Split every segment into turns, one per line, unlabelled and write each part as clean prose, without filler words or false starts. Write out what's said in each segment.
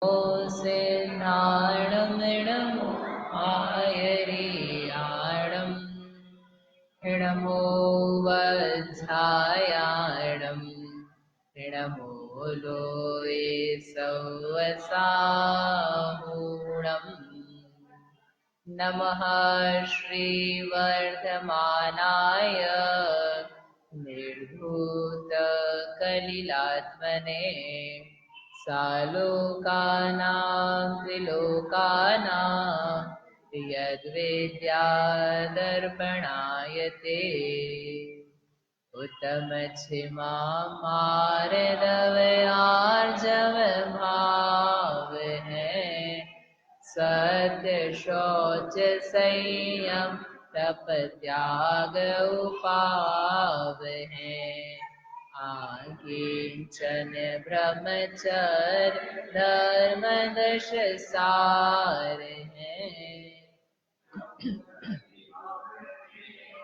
सिद्धाणमिडम् आयर्याणम् णमो वज्रायाणम् णमो लोये सवसाहूणम् नमः श्रीवर्धमानाय निर्धूतकलिलात्मने सालोकानां त्रिलोकानां यद्विद्यादर्पणाय ते उत्तमक्षिमामारदवयार्जवभावहे सत्य शौच संयम तप त्याग उपावहे आकिंचन ब्रह्मचर्य धर्म दश सार हैं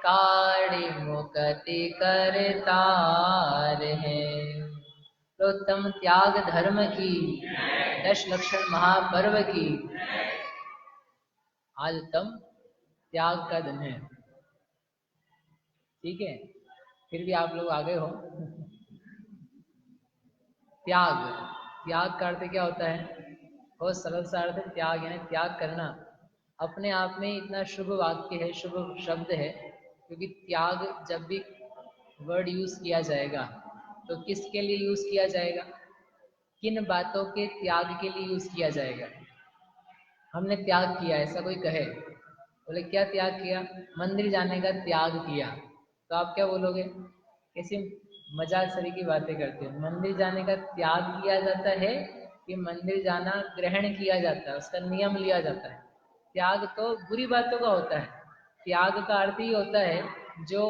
काढ़ी मुक्ति करतार हैं। उत्तम त्याग धर्म की 10 लक्षण महापर्व की आज उत्तम त्याग का दिन है। ठीक है, फिर भी आप लोग आगे हो। त्याग, त्याग का अर्थ क्या होता है? बहुत सरल सा अर्थ है त्याग, यानी त्याग करना। अपने आप में इतना शुभ वाक्य है, शुभ शब्द है, क्योंकि त्याग जब भी वर्ड यूज किया जाएगा तो किसके लिए यूज किया जाएगा? किन बातों के त्याग के लिए यूज किया जाएगा? हमने त्याग किया, ऐसा कोई कहे, बोले क्या त्याग किया? मंदिर जाने का त्याग किया, तो आप क्या बोलोगे? कैसी मजाक सरी की बातें करते हैं। मंदिर जाने का त्याग किया जाता है कि मंदिर जाना ग्रहण किया जाता है, उसका नियम लिया जाता है? त्याग तो बुरी बातों का होता है। त्याग का अर्थ ही होता है जो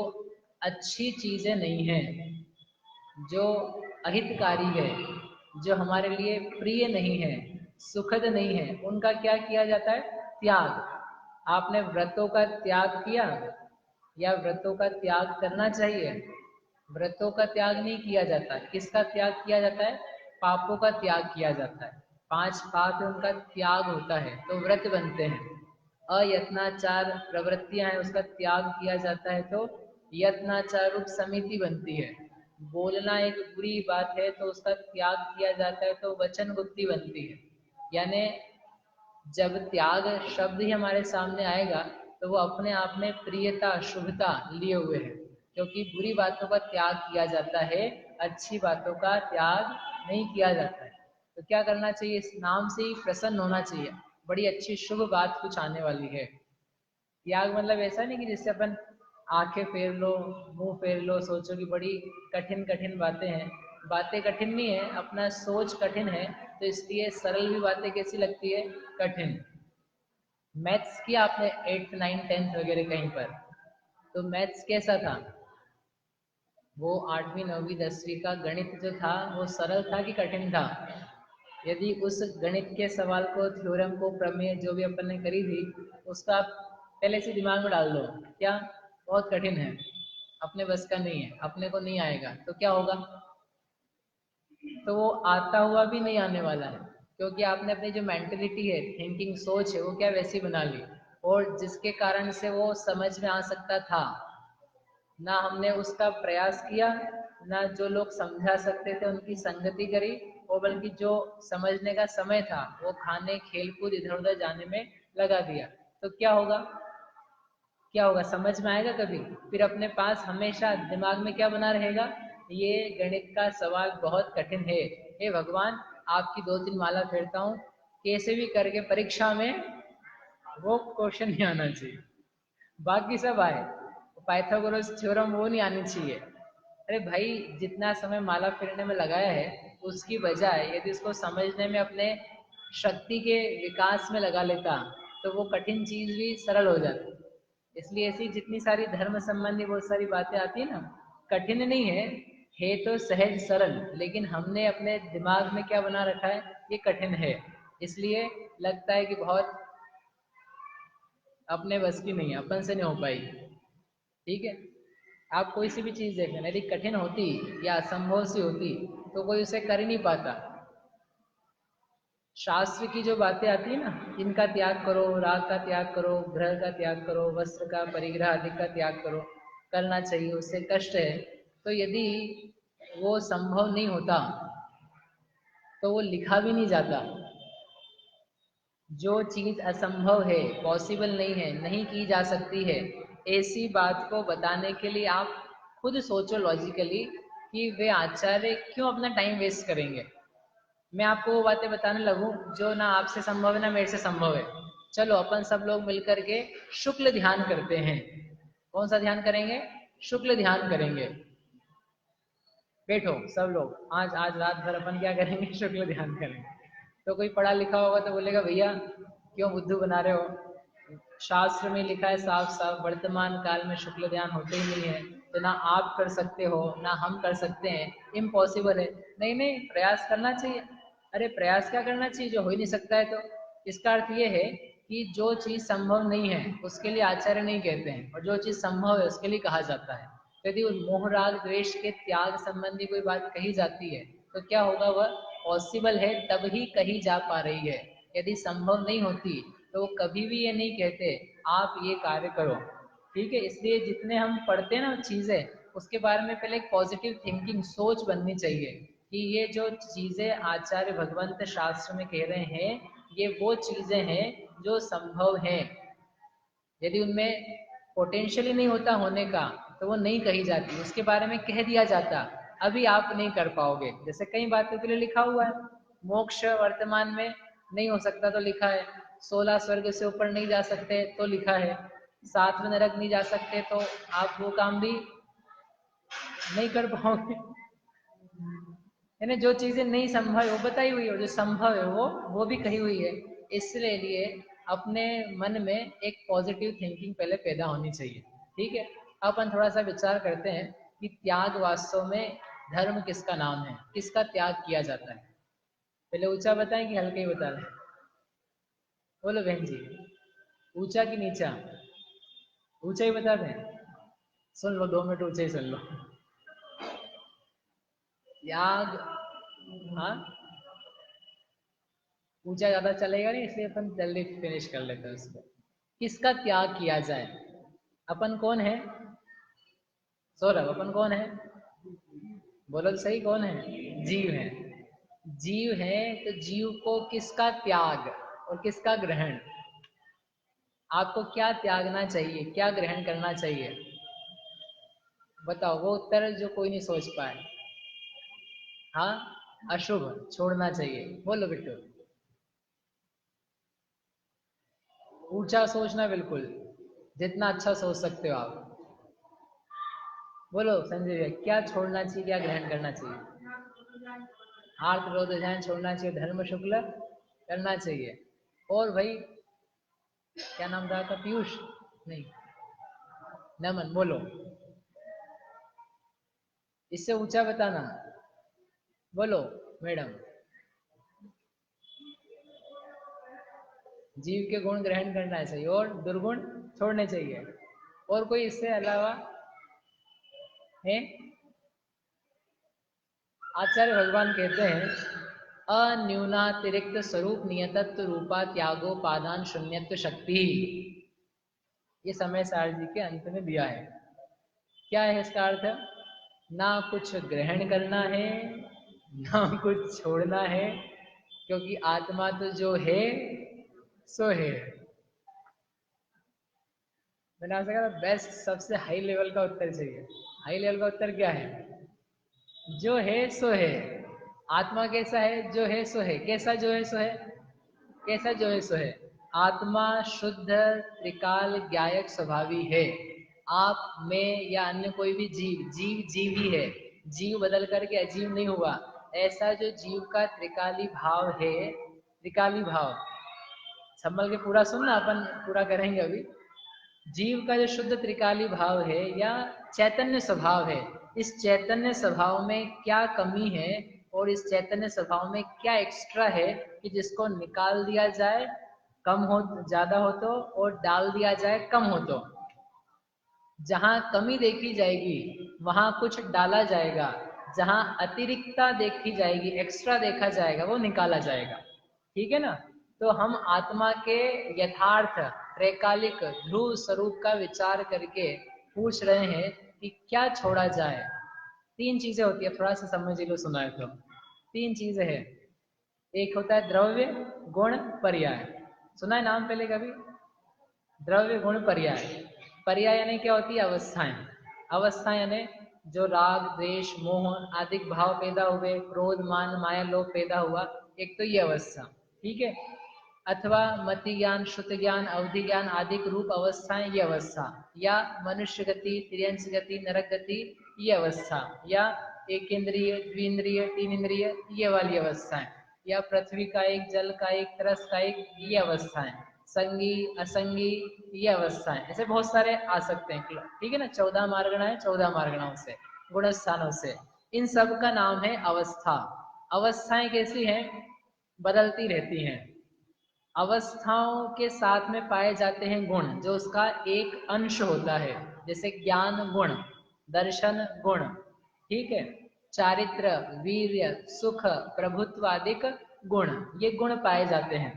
अच्छी चीजें नहीं है, जो अहितकारी है, जो हमारे लिए प्रिय नहीं है, सुखद नहीं है, उनका क्या किया जाता है? त्याग। आपने व्रतों का त्याग किया या व्रतों का त्याग करना चाहिए? व्रतों का त्याग नहीं किया जाता। किसका त्याग किया जाता है? पापों का त्याग किया जाता है। 5 पाप है, उनका त्याग होता है तो व्रत बनते हैं। अयत्नाचार प्रवृत्तियां हैं, उसका त्याग किया जाता है तो यत्नाचार रूप समिति बनती है। बोलना एक बुरी बात है तो उसका त्याग किया जाता है तो वचन गुप्ति बनती है। यानी जब त्याग शब्द ही हमारे सामने आएगा तो वो अपने आप में प्रियता शुभता लिए हुए है, क्योंकि बुरी बातों का त्याग किया जाता है, अच्छी बातों का त्याग नहीं किया जाता है। तो क्या करना चाहिए? इस नाम से ही प्रसन्न होना चाहिए, बड़ी अच्छी शुभ बात कुछ आने वाली है। त्याग मतलब ऐसा नहीं कि जिससे अपन आंखें फेर लो, मुंह फेर लो, सोचो कि बड़ी कठिन कठिन बातें हैं। बातें कठिन नहीं है, अपना सोच कठिन है, तो इसलिए सरल भी बातें कैसी लगती है? कठिन। मैथ्स किया आपने 8th 9th 10th वगैरह कहीं पर, तो मैथ्स कैसा था? वो 8वीं 9वीं 10वीं का गणित जो था वो सरल था कि कठिन था? यदि उस गणित के सवाल को, थ्योरम को, प्रमेय जो भी अपन ने करी थी, उसका आप पहले से दिमाग में डाल दो, क्या बहुत कठिन है, अपने बस का नहीं है, अपने को नहीं आएगा, तो क्या होगा? तो वो आता हुआ भी नहीं आने वाला है, क्योंकि आपने अपनी जो मेंटेलिटी है, थिंकिंग, सोच है, वो क्या वैसी बना ली। और जिसके कारण से वो समझ में आ सकता था, ना हमने उसका प्रयास किया, ना जो लोग समझा सकते थे उनकी संगति करी, और बल्कि जो समझने का समय था वो खाने, खेलकूद, इधर उधर जाने में लगा दिया। तो क्या होगा? क्या होगा? समझ में आएगा कभी? फिर अपने पास हमेशा दिमाग में क्या बना रहेगा? ये गणित का सवाल बहुत कठिन है, हे भगवान आपकी 2-3 माला फेरता हूँ, कैसे भी करके परीक्षा में वो क्वेश्चन नहीं आना चाहिए, बाकी सब आए। पाइथागोरस थ्योरम वो नहीं आनी चाहिए। अरे भाई, जितना समय माला फेरने में लगाया है उसकी बजाय यदि उसको समझने में, अपने शक्ति के विकास में लगा लेता, तो वो कठिन चीज भी सरल हो जाती। इसलिए ऐसी जितनी सारी धर्म संबंधी बहुत सारी बातें आती है ना, कठिन नहीं है तो सहज सरल, लेकिन हमने अपने दिमाग में क्या बना रखा है? ये कठिन है, इसलिए लगता है कि बहुत अपने बस की नहीं है, अपन से नहीं हो पाई। ठीक है, आप कोई सी भी चीज देख लें, यदि कठिन होती या असंभव सी होती तो कोई उसे कर ही नहीं पाता। शास्त्र की जो बातें आती है ना, इनका त्याग करो, राग का त्याग करो, ग्रह का त्याग करो, वस्त्र का परिग्रह आदि का त्याग करो, करना चाहिए, उससे कष्ट है। तो यदि वो संभव नहीं होता तो वो लिखा भी नहीं जाता। जो चीज असंभव है, पॉसिबल नहीं है, नहीं की जा सकती है, ऐसी बात को बताने के लिए आप खुद सोचो लॉजिकली कि वे आचार्य क्यों अपना टाइम वेस्ट करेंगे। मैं आपको वो बातें बताने लगूं जो ना आपसे संभव है ना मेरे से संभव है। चलो अपन सब लोग मिलकर के शुक्ल ध्यान करते हैं। कौन सा ध्यान करेंगे? शुक्ल ध्यान करेंगे। बैठो सब लोग, आज आज रात भर अपन क्या करेंगे? शुक्ल ध्यान करेंगे। तो कोई पढ़ा लिखा होगा तो बोलेगा भैया क्यों बुद्धू बना रहे हो, शास्त्र में लिखा है साफ साफ वर्तमान काल में शुक्ल ध्यान होते ही नहीं है, तो ना आप कर सकते हो ना हम कर सकते हैं, इम्पॉसिबल है। नहीं नहीं, प्रयास करना चाहिए। अरे प्रयास क्या करना चाहिए जो हो ही नहीं सकता है? तो इसका अर्थ ये है कि जो चीज़ संभव नहीं है उसके लिए आचार्य नहीं कहते हैं, और जो चीज़ संभव है उसके लिए कहा जाता है। यदि उस मोह राग द्वेष के त्याग संबंधी कोई बात कही जाती है तो क्या होगा? वह पॉसिबल है तब ही कही जा पा रही है। यदि संभव नहीं होती तो वो कभी भी ये नहीं कहते आप ये कार्य करो। ठीक है, इसलिए जितने हम पढ़ते हैं ना चीज़ें, उसके बारे में पहले एक पॉजिटिव थिंकिंग सोच बननी चाहिए कि ये जो चीज़ें आचार्य भगवंत शास्त्र में कह रहे हैं ये वो चीज़ें हैं जो संभव हैं। यदि उनमें पोटेंशियल ही नहीं होता होने का तो वो नहीं कही जाती, उसके बारे में कह दिया जाता अभी आप नहीं कर पाओगे। जैसे कई बातों के लिए लिखा हुआ है, मोक्ष वर्तमान में नहीं हो सकता तो लिखा है, 16 स्वर्ग से ऊपर नहीं जा सकते तो लिखा है, 7वें नरक नहीं जा सकते तो आप वो काम भी नहीं कर पाओगे। यानी जो चीजें नहीं संभव है वो बताई हुई है, जो संभव है वो भी कही हुई है। इसलिए अपने मन में एक पॉजिटिव थिंकिंग पहले पैदा होनी चाहिए। ठीक है, अपन थोड़ा सा विचार करते हैं कि त्याग वास्तव में धर्म किसका नाम है, किसका त्याग किया जाता है। पहले ऊंचा बताएं कि हल्के ही बता दें? बोलो बहन जी, ऊंचा कि नीचा? ऊंचा ही बता दें? सुन लो, 2 मिनट ऊंचा ही सुन लो। त्याग, हाँ ऊंचा ज्यादा चलेगा नहीं, इसलिए अपन जल्दी फिनिश कर लेते हैं उसको। किसका त्याग किया जाए? अपन कौन है? सौरभ, अपन कौन है? बोलो तो सही, कौन है? जीव है। जीव है तो जीव को किसका त्याग और किसका ग्रहण? आपको क्या त्यागना चाहिए, क्या ग्रहण करना चाहिए? बताओ, वो उत्तर जो कोई नहीं सोच पाए। हाँ, अशुभ छोड़ना चाहिए। बोलो बिट्टू। ऊंचा सोचना, बिल्कुल जितना अच्छा सोच सकते हो आप। बोलो संजय भैया, क्या छोड़ना चाहिए, क्या ग्रहण करना चाहिए? आर्थ विरोध ध्यान छोड़ना चाहिए, धर्म शुक्ल करना चाहिए। और भाई क्या नाम था आपका? पीयूष? नहीं, नमन, बोलो। इससे ऊंचा बताना। बोलो मैडम। जीव के गुण ग्रहण करना चाहिए और दुर्गुण छोड़ने चाहिए। और कोई इससे अलावा है? आचार्य भगवान कहते हैं अन्यूनातिरिक्त स्वरूप नियतत्व रूपा त्यागोपादान शून्यत्व शक्ति। ये समय सार जी के अंत में दिया है। क्या है इसका अर्थ? ना कुछ ग्रहण करना है ना कुछ छोड़ना है, क्योंकि आत्मा तो जो है सो है। मैंने आपसे कहा बेस्ट, सबसे हाई लेवल का उत्तर चाहिए। हाई लेवल का उत्तर क्या है? जो है सो है। आत्मा कैसा है? जो है सो है। कैसा जो है सो है? कैसा जो है सो है? आत्मा शुद्ध त्रिकाल ज्ञायक स्वभावी है। आप, मैं या अन्य कोई भी जीव, जीव जीव ही है। जीव बदल करके अजीव नहीं हुआ। ऐसा जो जीव का त्रिकाली भाव है, त्रिकाली भाव, संभल के पूरा सुनना, अपन पूरा करेंगे अभी। जीव का जो शुद्ध त्रिकाली भाव है या चैतन्य स्वभाव है, इस चैतन्य स्वभाव में क्या कमी है और इस चैतन्य स्वभाव में क्या एक्स्ट्रा है कि जिसको निकाल दिया जाए कम हो, ज्यादा हो तो, और डाल दिया जाए कम हो तो। जहां कमी देखी जाएगी वहां कुछ डाला जाएगा, जहां अतिरिक्तता देखी जाएगी, एक्स्ट्रा देखा जाएगा, वो निकाला जाएगा। ठीक है ना। तो हम आत्मा के यथार्थ त्रैकालिक ध्रुव स्वरूप का विचार करके पूछ रहे हैं कि क्या छोड़ा जाए। तीन चीजें होती है, थोड़ा सा समझ लो सुना है तो। तीन चीजें हैं, एक होता है द्रव्य गुण पर्याय। सुना है नाम पहले कभी? द्रव्य गुण पर्याय। पर्याय यानी क्या होती है? अवस्थाएं। अवस्थाएं यानी जो राग द्वेष मोह आदि भाव पैदा हुए, क्रोध मान माया लोभ पैदा हुआ, एक तो ये अवस्था, ठीक है। अथवा मति ज्ञान शुद्ध ज्ञान अवधि ज्ञान आदि रूप अवस्थाएं, ये अवस्था। या मनुष्य गति तिर्यंश गति नरक गति, ये अवस्था। या एक इंद्रिय द्विंद्रिय तीन इंद्रिय, ये वाली अवस्थाएं। या पृथ्वी का एक जल का एक तरस का एक, ये अवस्थाएं। संगी असंगी, ये अवस्थाएं। ऐसे बहुत सारे आ सकते हैं, ठीक है ना। 14 मार्गणा है, 14 मार्गणाओं से गुण स्थानों से, इन सब का नाम है अवस्था। अवस्थाएं कैसी हैं? बदलती रहती हैं। अवस्थाओं के साथ में पाए जाते हैं गुण, जो उसका एक अंश होता है। जैसे ज्ञान गुण, दर्शन गुण, ठीक है, चारित्र वीर्य सुख प्रभुत्व आदि गुण, ये गुण पाए जाते हैं।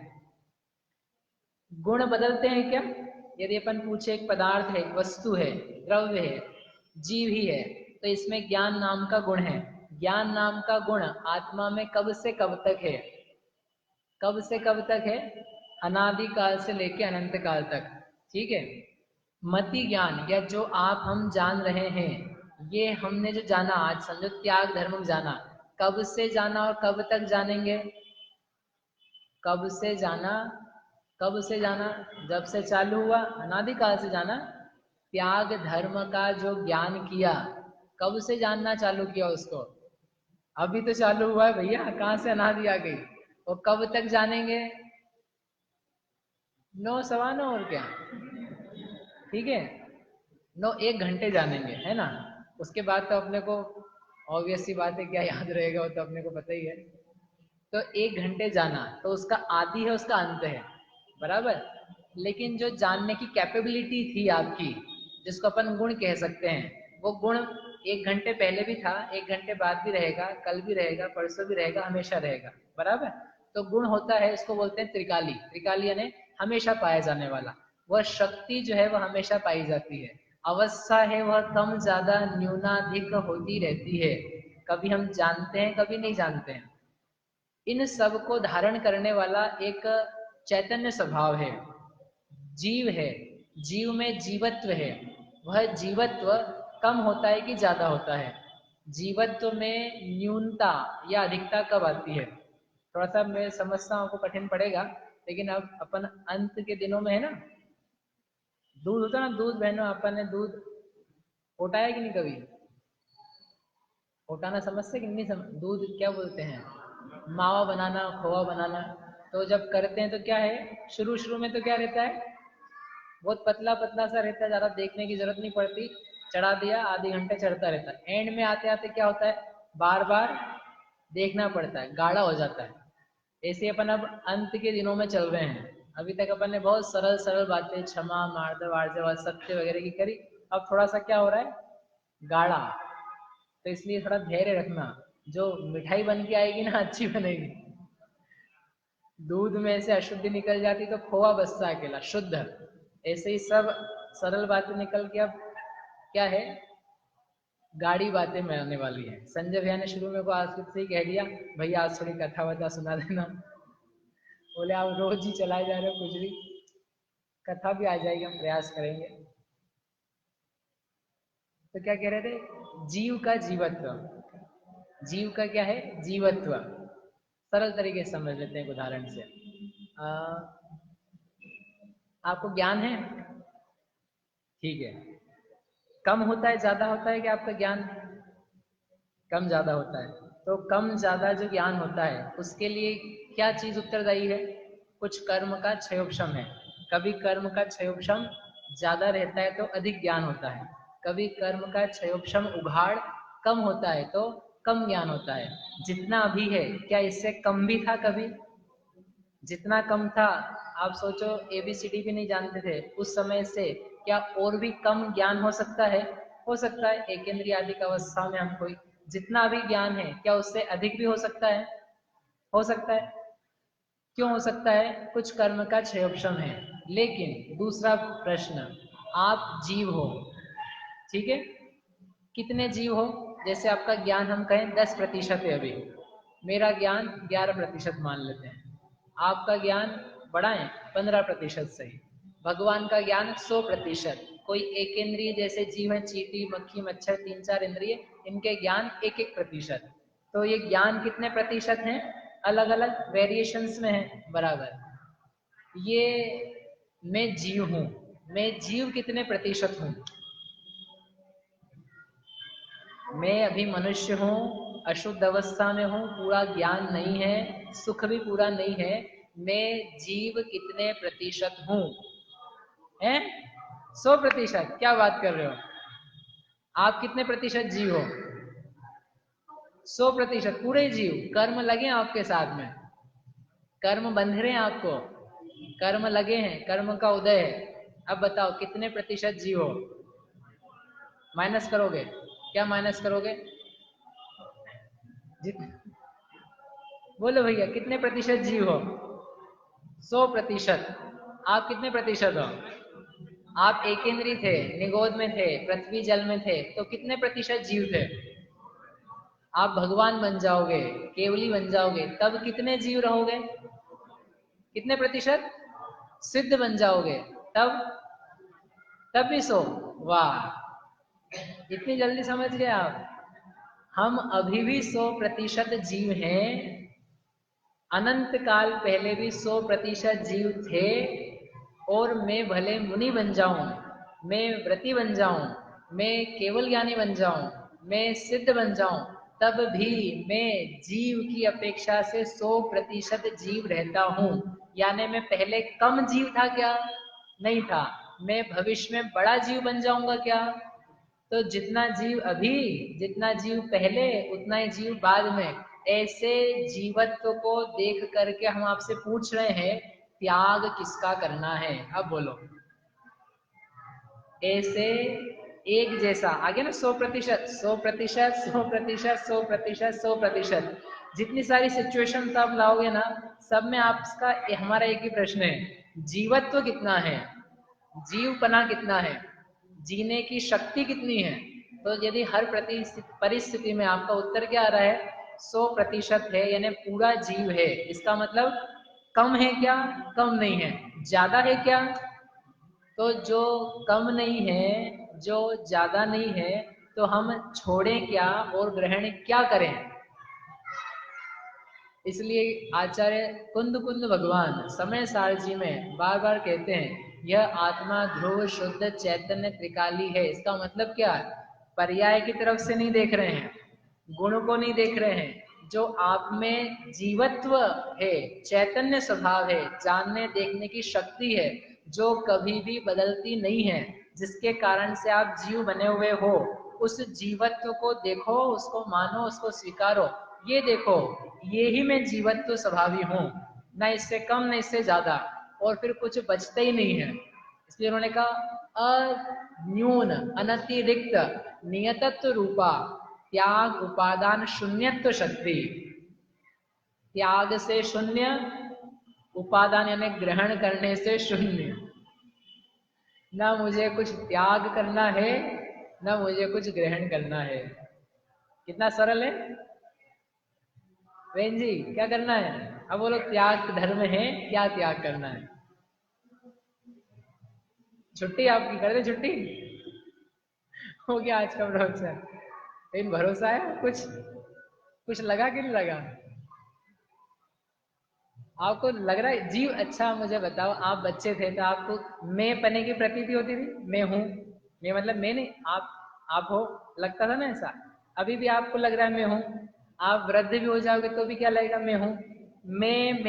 गुण बदलते हैं क्या? यदि अपन पूछे एक पदार्थ है, वस्तु है, द्रव्य है, जीव ही है, तो इसमें ज्ञान नाम का गुण है। ज्ञान नाम का गुण आत्मा में कब से कब तक है? कब से कब तक है? अनादि काल से लेके अनंत काल तक, ठीक है। मति ज्ञान या जो आप हम जान रहे हैं, ये हमने जो जाना, आज समझो त्याग धर्म जाना, कब से जाना और कब तक जानेंगे? कब से जाना? कब से जाना? जब से चालू हुआ, अनादिकाल से जाना। त्याग धर्म का जो ज्ञान किया, कब से जानना चालू किया उसको? अभी तो चालू हुआ है भैया, कहाँ से अनादि आ गई? और कब तक जानेंगे? 9 सवा 9 और क्या, ठीक है। 9 1 घंटे जानेंगे, है ना। उसके बाद तो अपने को ऑब्वियस सी बात है, क्या याद रहेगा, वो तो अपने को पता ही है। तो 1 घंटे जाना, तो उसका आदि है, उसका अंत है, बराबर। लेकिन जो जानने की कैपेबिलिटी थी आपकी, जिसको अपन गुण कह सकते हैं, वो गुण 1 घंटे पहले भी था, 1 घंटे बाद भी रहेगा, कल भी रहेगा, परसों भी रहेगा, हमेशा रहेगा, बराबर। तो गुण होता है, इसको बोलते हैं त्रिकाली। त्रिकाली यानी हमेशा पाया जाने वाला। वह शक्ति जो है वह हमेशा पाई जाती है। अवस्था है वह कम ज्यादा न्यूनाधिक होती रहती है। कभी हम जानते हैं, कभी नहीं जानते हैं। इन सब को धारण करने वाला एक चैतन्य स्वभाव है, जीव है। जीव में जीवत्व है। वह जीवत्व कम होता है कि ज्यादा होता है? जीवत्व में न्यूनता या अधिकता कब आती है? थोड़ा सा मैं समझता हूँ, आपको कठिन पड़ेगा, लेकिन अब अपन अंत के दिनों में है ना, दूध होता ना, दूध बहनों, अपन ने दूध उठाया कि नहीं कभी? उठाना समझते कि नहीं दूध क्या बोलते हैं? मावा बनाना, खोआ बनाना। तो जब करते हैं तो क्या है, शुरू शुरू में तो क्या रहता है, बहुत पतला पतला सा रहता है, ज्यादा देखने की जरूरत नहीं पड़ती, चढ़ा दिया आधे घंटे चढ़ता रहता है। एंड में आते आते क्या होता है, बार बार देखना पड़ता है, गाढ़ा हो जाता है। ऐसे अपन अब अंत के दिनों में चल रहे हैं। अभी तक अपन ने बहुत सरल सरल बातें, क्षमा मार्दव आर्जव सत्य वगैरह की करी। अब थोड़ा सा क्या हो रहा है, गाढ़ा। तो इसलिए थोड़ा धैर्य रखना, जो मिठाई बन के आएगी ना, अच्छी बनेगी। दूध में से अशुद्धि निकल जाती तो खोआ बचता अकेला शुद्ध। ऐसे ही सब सरल बातें निकल के अब क्या है, गाड़ी बातें में आने वाली है। संजय भैया ने शुरू में को आज से ही कह दिया, भैया आज थोड़ी कथा वथा सुना देना। बोले आप रोज ही चलाए जा रहे हो कुछ भी, कथा भी आ जाएगी, हम प्रयास करेंगे। तो क्या कह रहे थे, जीव का जीवत्व। जीव का क्या है, जीवत्व। सरल तरीके से समझ लेते हैं एक उदाहरण से। आपको ज्ञान है, ठीक है। कम होता है ज्यादा होता है कि आपका ज्ञान कम ज्यादा होता है? तो कम ज्यादा जो ज्ञान होता है उसके लिए क्या चीज उत्तरदायी है? कुछ कर्म का क्षयोक्षम है। कभी कर्म का क्षयोक्षम ज्यादा रहता है तो अधिक ज्ञान होता है, कभी कर्म का क्षयोक्षम उघाड़ कम होता है तो कम ज्ञान होता है। जितना अभी है, क्या इससे कम भी था कभी? जितना कम था, आप सोचो ABCD भी नहीं जानते थे उस समय से, क्या और भी कम ज्ञान हो सकता है? हो सकता है। एक इंद्रिय आदि का अवस्था में हम कोई, जितना भी ज्ञान है क्या उससे अधिक भी हो सकता है? हो सकता है। क्यों हो सकता है? कुछ कर्म का क्षयोक्षम है। लेकिन दूसरा प्रश्न, आप जीव हो, ठीक है, कितने जीव हो? जैसे आपका ज्ञान हम कहें 10% है अभी, मेरा ज्ञान 11% मान लेते हैं, आपका ज्ञान बढ़ाएं 15% सही, भगवान का ज्ञान 100%, कोई एक इंद्रिय जैसे जीव है, चींटी मक्खी मच्छर 3-4 इंद्रिय, इनके ज्ञान 1-1%। तो ये ज्ञान कितने प्रतिशत हैं? अलग अलग वेरिएशंस में है, बराबर। ये मैं जीव हूं, मैं जीव कितने प्रतिशत हूं? मैं अभी मनुष्य हूँ, अशुद्ध अवस्था में हूँ, पूरा ज्ञान नहीं है, सुख भी पूरा नहीं है, मैं जीव कितने प्रतिशत हूँ? हैं? 100%। क्या बात कर रहे हो? आप कितने प्रतिशत जीव हो? 100% पूरे जीव। कर्म लगे आपके साथ में, कर्म बंध रहे हैं आपको, कर्म लगे हैं, कर्म का उदय है। अब बताओ कितने प्रतिशत जीव हो? माइनस करोगे? क्या माइनस करोगे? बोलो भैया कितने प्रतिशत जीव हो? 100%। आप कितने प्रतिशत हो? आप एकेंद्री थे, निगोद में थे, पृथ्वी जल में थे, तो कितने प्रतिशत जीव थे? आप भगवान बन जाओगे, केवली बन जाओगे, तब कितने जीव रहोगे? कितने प्रतिशत? सिद्ध बन जाओगे, तब तब भी 100। वाह, इतनी जल्दी समझ गए आप। हम अभी भी 100% जीव हैं, अनंत काल पहले भी 100% जीव थे, और मैं भले मुनि बन जाऊं, मैं व्रती बन जाऊं, मैं केवल ज्ञानी बन जाऊं, मैं सिद्ध बन जाऊं, तब भी मैं जीव की अपेक्षा से 100% जीव रहता हूं। यानी मैं पहले कम जीव था क्या? नहीं था। मैं भविष्य में बड़ा जीव बन जाऊंगा क्या? तो जितना जीव अभी, जितना जीव पहले, उतना ही जीव बाद में। ऐसे जीवत्व को देख करके हम आपसे पूछ रहे हैं त्याग किसका करना है? अब बोलो। ऐसे एक जैसा आगे ना, 100%, 100%, 100%, 100%, 100%, जितनी सारी सिचुएशन आप लाओगे ना, सब में आपका हमारा एक ही प्रश्न है, जीवत्व कितना है, जीवपना कितना है, जीने की शक्ति कितनी है? तो यदि हर परिस्थिति में आपका उत्तर क्या आ रहा है? 100% है, यानी पूरा जीव है। इसका मतलब कम है क्या? कम नहीं है। ज्यादा है क्या? तो जो कम नहीं है, जो ज्यादा नहीं है, तो हम छोड़ें क्या और ग्रहण क्या करें? इसलिए आचार्य कुंद कुंद भगवान समय सारजी में बार बार कहते हैं, यह आत्मा ध्रुव शुद्ध चैतन्य त्रिकाली है। इसका मतलब क्या है? पर्याय की तरफ से नहीं देख रहे हैं, गुण को नहीं देख रहे हैं, जो आप में जीवत्व है, चैतन्य स्वभाव है, जानने देखने की शक्ति है, जो कभी भी बदलती नहीं है, जिसके कारण से आप जीव बने हुए हो, उस जीवत्व को देखो, उसको मानो, उसको स्वीकारो। ये देखो, ये ही मैं जीवत्व स्वभावी हूँ, न इससे कम न इससे ज्यादा, और फिर कुछ बचता ही नहीं है। इसलिए उन्होंने कहा अन्यून अनतिरिक्त नियतत्व रूपा त्याग उपादान शून्यत्व शक्ति। त्याग से शून्य, उपादान यानी ग्रहण करने से शून्य। ना मुझे कुछ त्याग करना है, ना मुझे कुछ ग्रहण करना है। कितना सरल है बहन जी, क्या करना है? अब बोलो, त्याग धर्म है, क्या त्याग करना है? छुट्टी आपकी कर दे, छुट्टी हो गया आज का प्रवचन। लेकिन भरोसा है कुछ, कुछ लगा कि नहीं लगा? आपको लग रहा है जीव? अच्छा मुझे बताओ, आप बच्चे थे तो आपको मैं पने की प्रतीति होती थी? मैं हूँ, मैं मतलब मैं नहीं, आप हो, लगता था ना ऐसा? अभी भी आपको लग रहा है मैं हूँ? आप वृद्ध भी हो जाओगे तो भी क्या लगेगा? मैं हूँ। मैं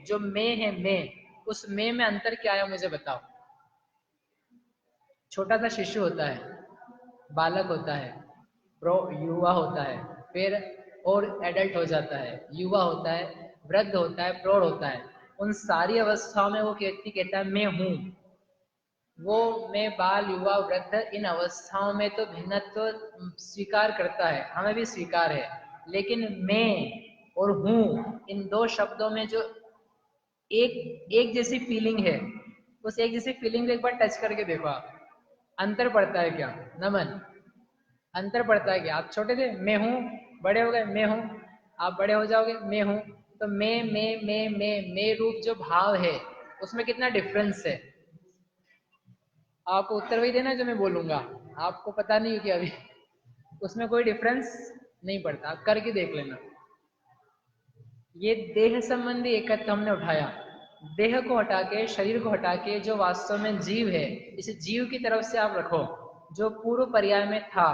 जो मैं है, मैं, उस मैं में अंतर क्या आया मुझे बताओ। छोटा सा शिशु होता है, बालक होता है, प्रो युवा होता है, फिर और एडल्ट हो जाता है, युवा होता है, वृद्ध होता है, प्रौढ़ होता है। उन सारी अवस्थाओं में वो व्यक्ति कहता है मैं हूँ। वो मैं, बाल, युवा, वृद्ध, इन अवस्थाओं में तो भिन्नत्व स्वीकार करता है, हमें भी स्वीकार है, लेकिन मैं और हूँ, इन दो शब्दों में जो एक जैसी फीलिंग है, उस एक जैसी फीलिंग को एक बार टच करके देखो आप, अंतर पड़ता है क्या? नमन, अंतर पड़ता है क्या? आप छोटे थे मैं हूँ, बड़े हो गए मैं हूँ, आप बड़े हो जाओगे मैं हूँ, तो मैं रूप जो भाव है उसमें कितना डिफरेंस है? आपको उत्तर वही देना जो मैं बोलूंगा, आपको पता नहीं है कि अभी उसमें कोई डिफरेंस नहीं पड़ता, आप करके देख लेना। ये देह संबंधी एकत्व हमने उठाया, देह को हटा के, शरीर को हटा के जो वास्तव में जीव है, इस जीव की तरफ से आप रखो जो पूर्व पर्याय में था।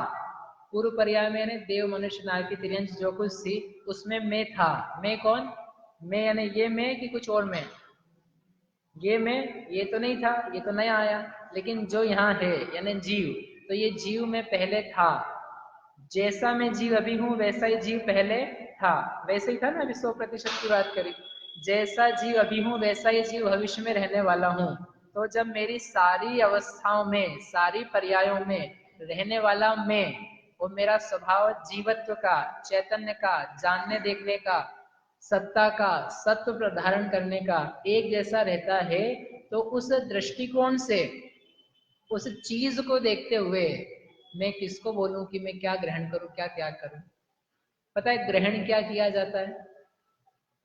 पूर्व पर्याय में यानी देव मनुष्य नाग की त्रियंश जो कुछ थी उसमें मैं था। मैं कौन? मैं यानी ये मैं कि कुछ और मैं? ये मैं, ये तो नहीं था, ये तो नया आया, लेकिन जो यहाँ है यानी जीव, तो ये जीव में पहले था। जैसा मैं जीव अभी हूँ वैसा ही जीव पहले था। वैसे ही था ना, अभी 100% की बात करी। जैसा जीव अभी हूँ वैसा ही जीव भविष्य में रहने वाला हूँ। तो जब मेरी सारी अवस्थाओं में, सारी पर्यायों में रहने वाला मैं, वो मेरा स्वभाव जीवत्व का, चैतन्य का, जानने देखने का, सत्ता का, सत्व धारण करने का एक जैसा रहता है, तो उस दृष्टिकोण से, उस चीज को देखते हुए मैं किसको बोलूं कि मैं क्या ग्रहण करूं, क्या त्याग करूं? पता है ग्रहण क्या किया जाता है?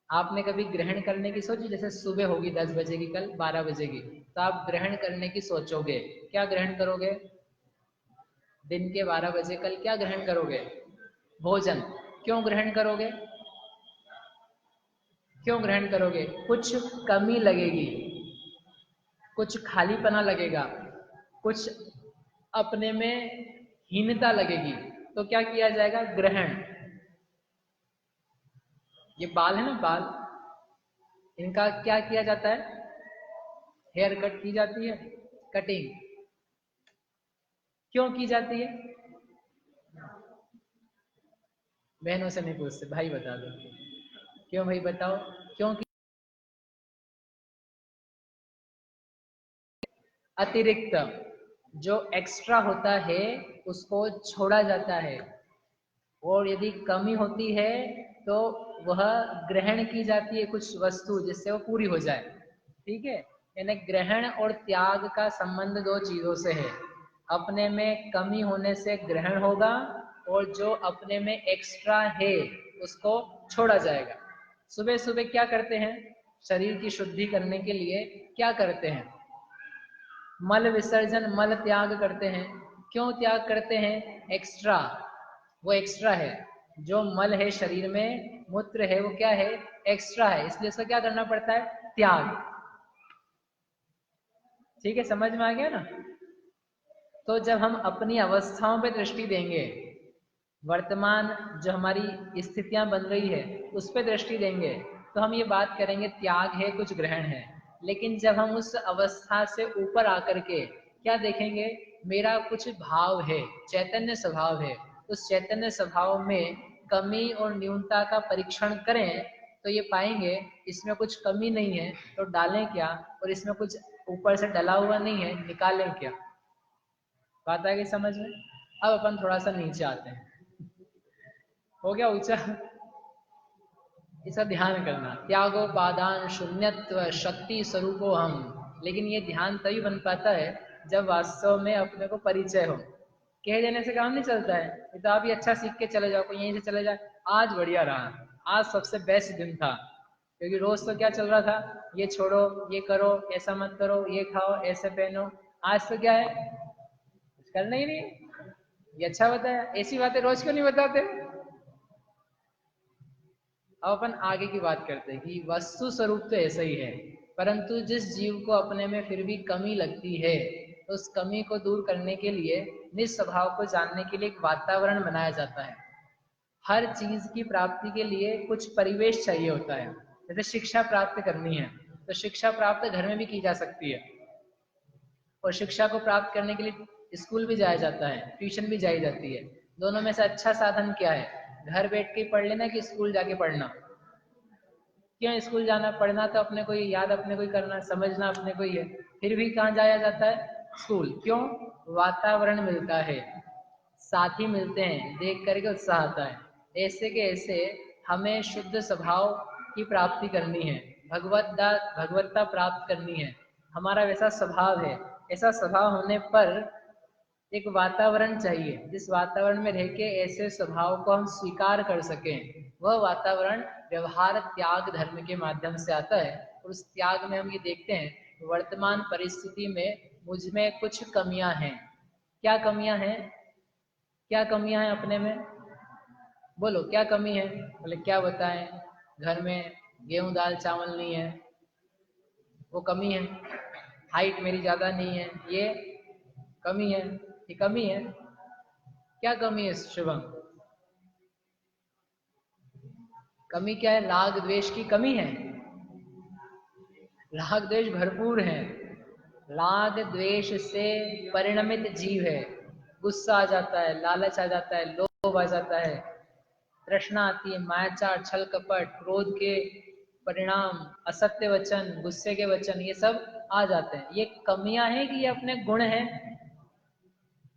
आपने कभी ग्रहण करने की सोची? जैसे सुबह होगी 10 बजे की, कल 12 बजे की, तो आप ग्रहण करने की सोचोगे, क्या ग्रहण करोगे? दिन के 12 बजे कल क्या ग्रहण करोगे? भोजन। क्यों ग्रहण करोगे? क्यों ग्रहण करोगे? कुछ कमी लगेगी, कुछ खालीपना लगेगा, कुछ अपने में हीनता लगेगी, तो क्या किया जाएगा? ग्रहण। ये बाल है ना, बाल, इनका क्या किया जाता है? हेयर कट की जाती है, कटिंग। क्यों की जाती है? बहनों से नहीं पूछते, भाई बता दो क्यों। भाई बताओ क्यों अतिरिक्त जो एक्स्ट्रा होता है उसको छोड़ा जाता है, और यदि कमी होती है तो वह ग्रहण की जाती है कुछ वस्तु जिससे वो पूरी हो जाए। ठीक है, यानी ग्रहण और त्याग का संबंध दो चीजों से है। अपने में कमी होने से ग्रहण होगा, और जो अपने में एक्स्ट्रा है उसको छोड़ा जाएगा। सुबह सुबह क्या करते हैं? शरीर की शुद्धि करने के लिए क्या करते हैं? मल विसर्जन, मल त्याग करते हैं। क्यों त्याग करते हैं? एक्स्ट्रा, वो एक्स्ट्रा है। जो मल है शरीर में, मूत्र है, वो क्या है? एक्स्ट्रा है, इसलिए उसका क्या करना पड़ता है? त्याग। ठीक है, समझ में आ गया ना? तो जब हम अपनी अवस्थाओं पे दृष्टि देंगे, वर्तमान जो हमारी स्थितियां बन रही है उस पर दृष्टि देंगे, तो हम ये बात करेंगे त्याग है, कुछ ग्रहण है। लेकिन जब हम उस अवस्था से ऊपर आकर के क्या देखेंगे? मेरा कुछ भाव है, चैतन्य स्वभाव है, उस चैतन्य स्वभाव में कमी और न्यूनता का परीक्षण करें, तो ये पाएंगे इसमें कुछ कमी नहीं है तो डालें क्या, और इसमें कुछ ऊपर से डला हुआ नहीं है, निकालें क्या। बात आ गई समझ में? अब अपन थोड़ा सा नीचे आते हैं। हो गया ऊंचा? इसका ध्यान करना, त्यागो पादान शून्यत्व शक्ति स्वरूपो हम। लेकिन ये ध्यान तभी बन पाता है जब वास्तव में अपने को परिचय हो। कह देने से काम नहीं चलता है। ये तो आप ही अच्छा सीख के चले जाओ, कोई यहीं से चले जाए, आज बढ़िया रहा, आज सबसे बेस्ट दिन था, क्योंकि रोज तो क्या चल रहा था? ये छोड़ो, ये करो, ऐसा मत करो, ये खाओ, ऐसे पहनो। आज तो क्या है? कुछ करना ही नहीं। ये अच्छा बताया, ऐसी बातें रोज क्यों नहीं बताते? अब अपन आगे की बात करते हैं कि वस्तु स्वरूप तो ऐसा ही है, परंतु जिस जीव को अपने में फिर भी कमी लगती है, तो उस कमी को दूर करने के लिए, निज स्वभाव को जानने के लिए एक वातावरण बनाया जाता है। हर चीज की प्राप्ति के लिए कुछ परिवेश चाहिए होता है। जैसे शिक्षा प्राप्त करनी है तो शिक्षा प्राप्त घर में भी की जा सकती है, और शिक्षा को प्राप्त करने के लिए स्कूल भी जाया जाता है, ट्यूशन भी जाई जाती है। दोनों में से अच्छा साधन क्या है? घर बैठ के पढ़ लेना कि स्कूल जाके पढ़ना? क्यों स्कूल जाना? पढ़ना तो अपने को ही, याद अपने को ही करना, समझना अपने को ही है। फिर भी कहाँ जाया जाता है? स्कूल। क्यों? वातावरण मिलता है, साथी मिलते हैं, देख करके उत्साह आता है। ऐसे के ऐसे हमें शुद्ध स्वभाव की प्राप्ति करनी है, भगवत्ता प्राप्त करनी है, हमारा वैसा स्वभाव है। ऐसा स्वभाव होने पर एक वातावरण चाहिए जिस वातावरण में रह के ऐसे स्वभाव को हम स्वीकार कर सकें। वह वातावरण व्यवहार त्याग धर्म के माध्यम से आता है। और उस त्याग में हम ये देखते हैं वर्तमान परिस्थिति में मुझ में कुछ कमियां हैं। क्या कमियां हैं? क्या कमियां हैं अपने में? बोलो क्या कमी है? बोले क्या बताएं? घर में गेहूं दाल चावल नहीं है, वो कमी है। हाइट मेरी ज्यादा नहीं है, ये कमी है। ये कमी है। क्या कमी है शुभम? कमी क्या है? राग द्वेष की कमी है। राग द्वेष भरपूर है। राग द्वेष से परिणमित जीव है। गुस्सा आ जाता है, लालच आ जाता है, लोभ आ जाता है, तृष्णा आती है, मायाचार, छल कपट, क्रोध के परिणाम, असत्य वचन, गुस्से के वचन, ये सब आ जाते हैं। ये कमियां हैं कि ये अपने गुण हैं?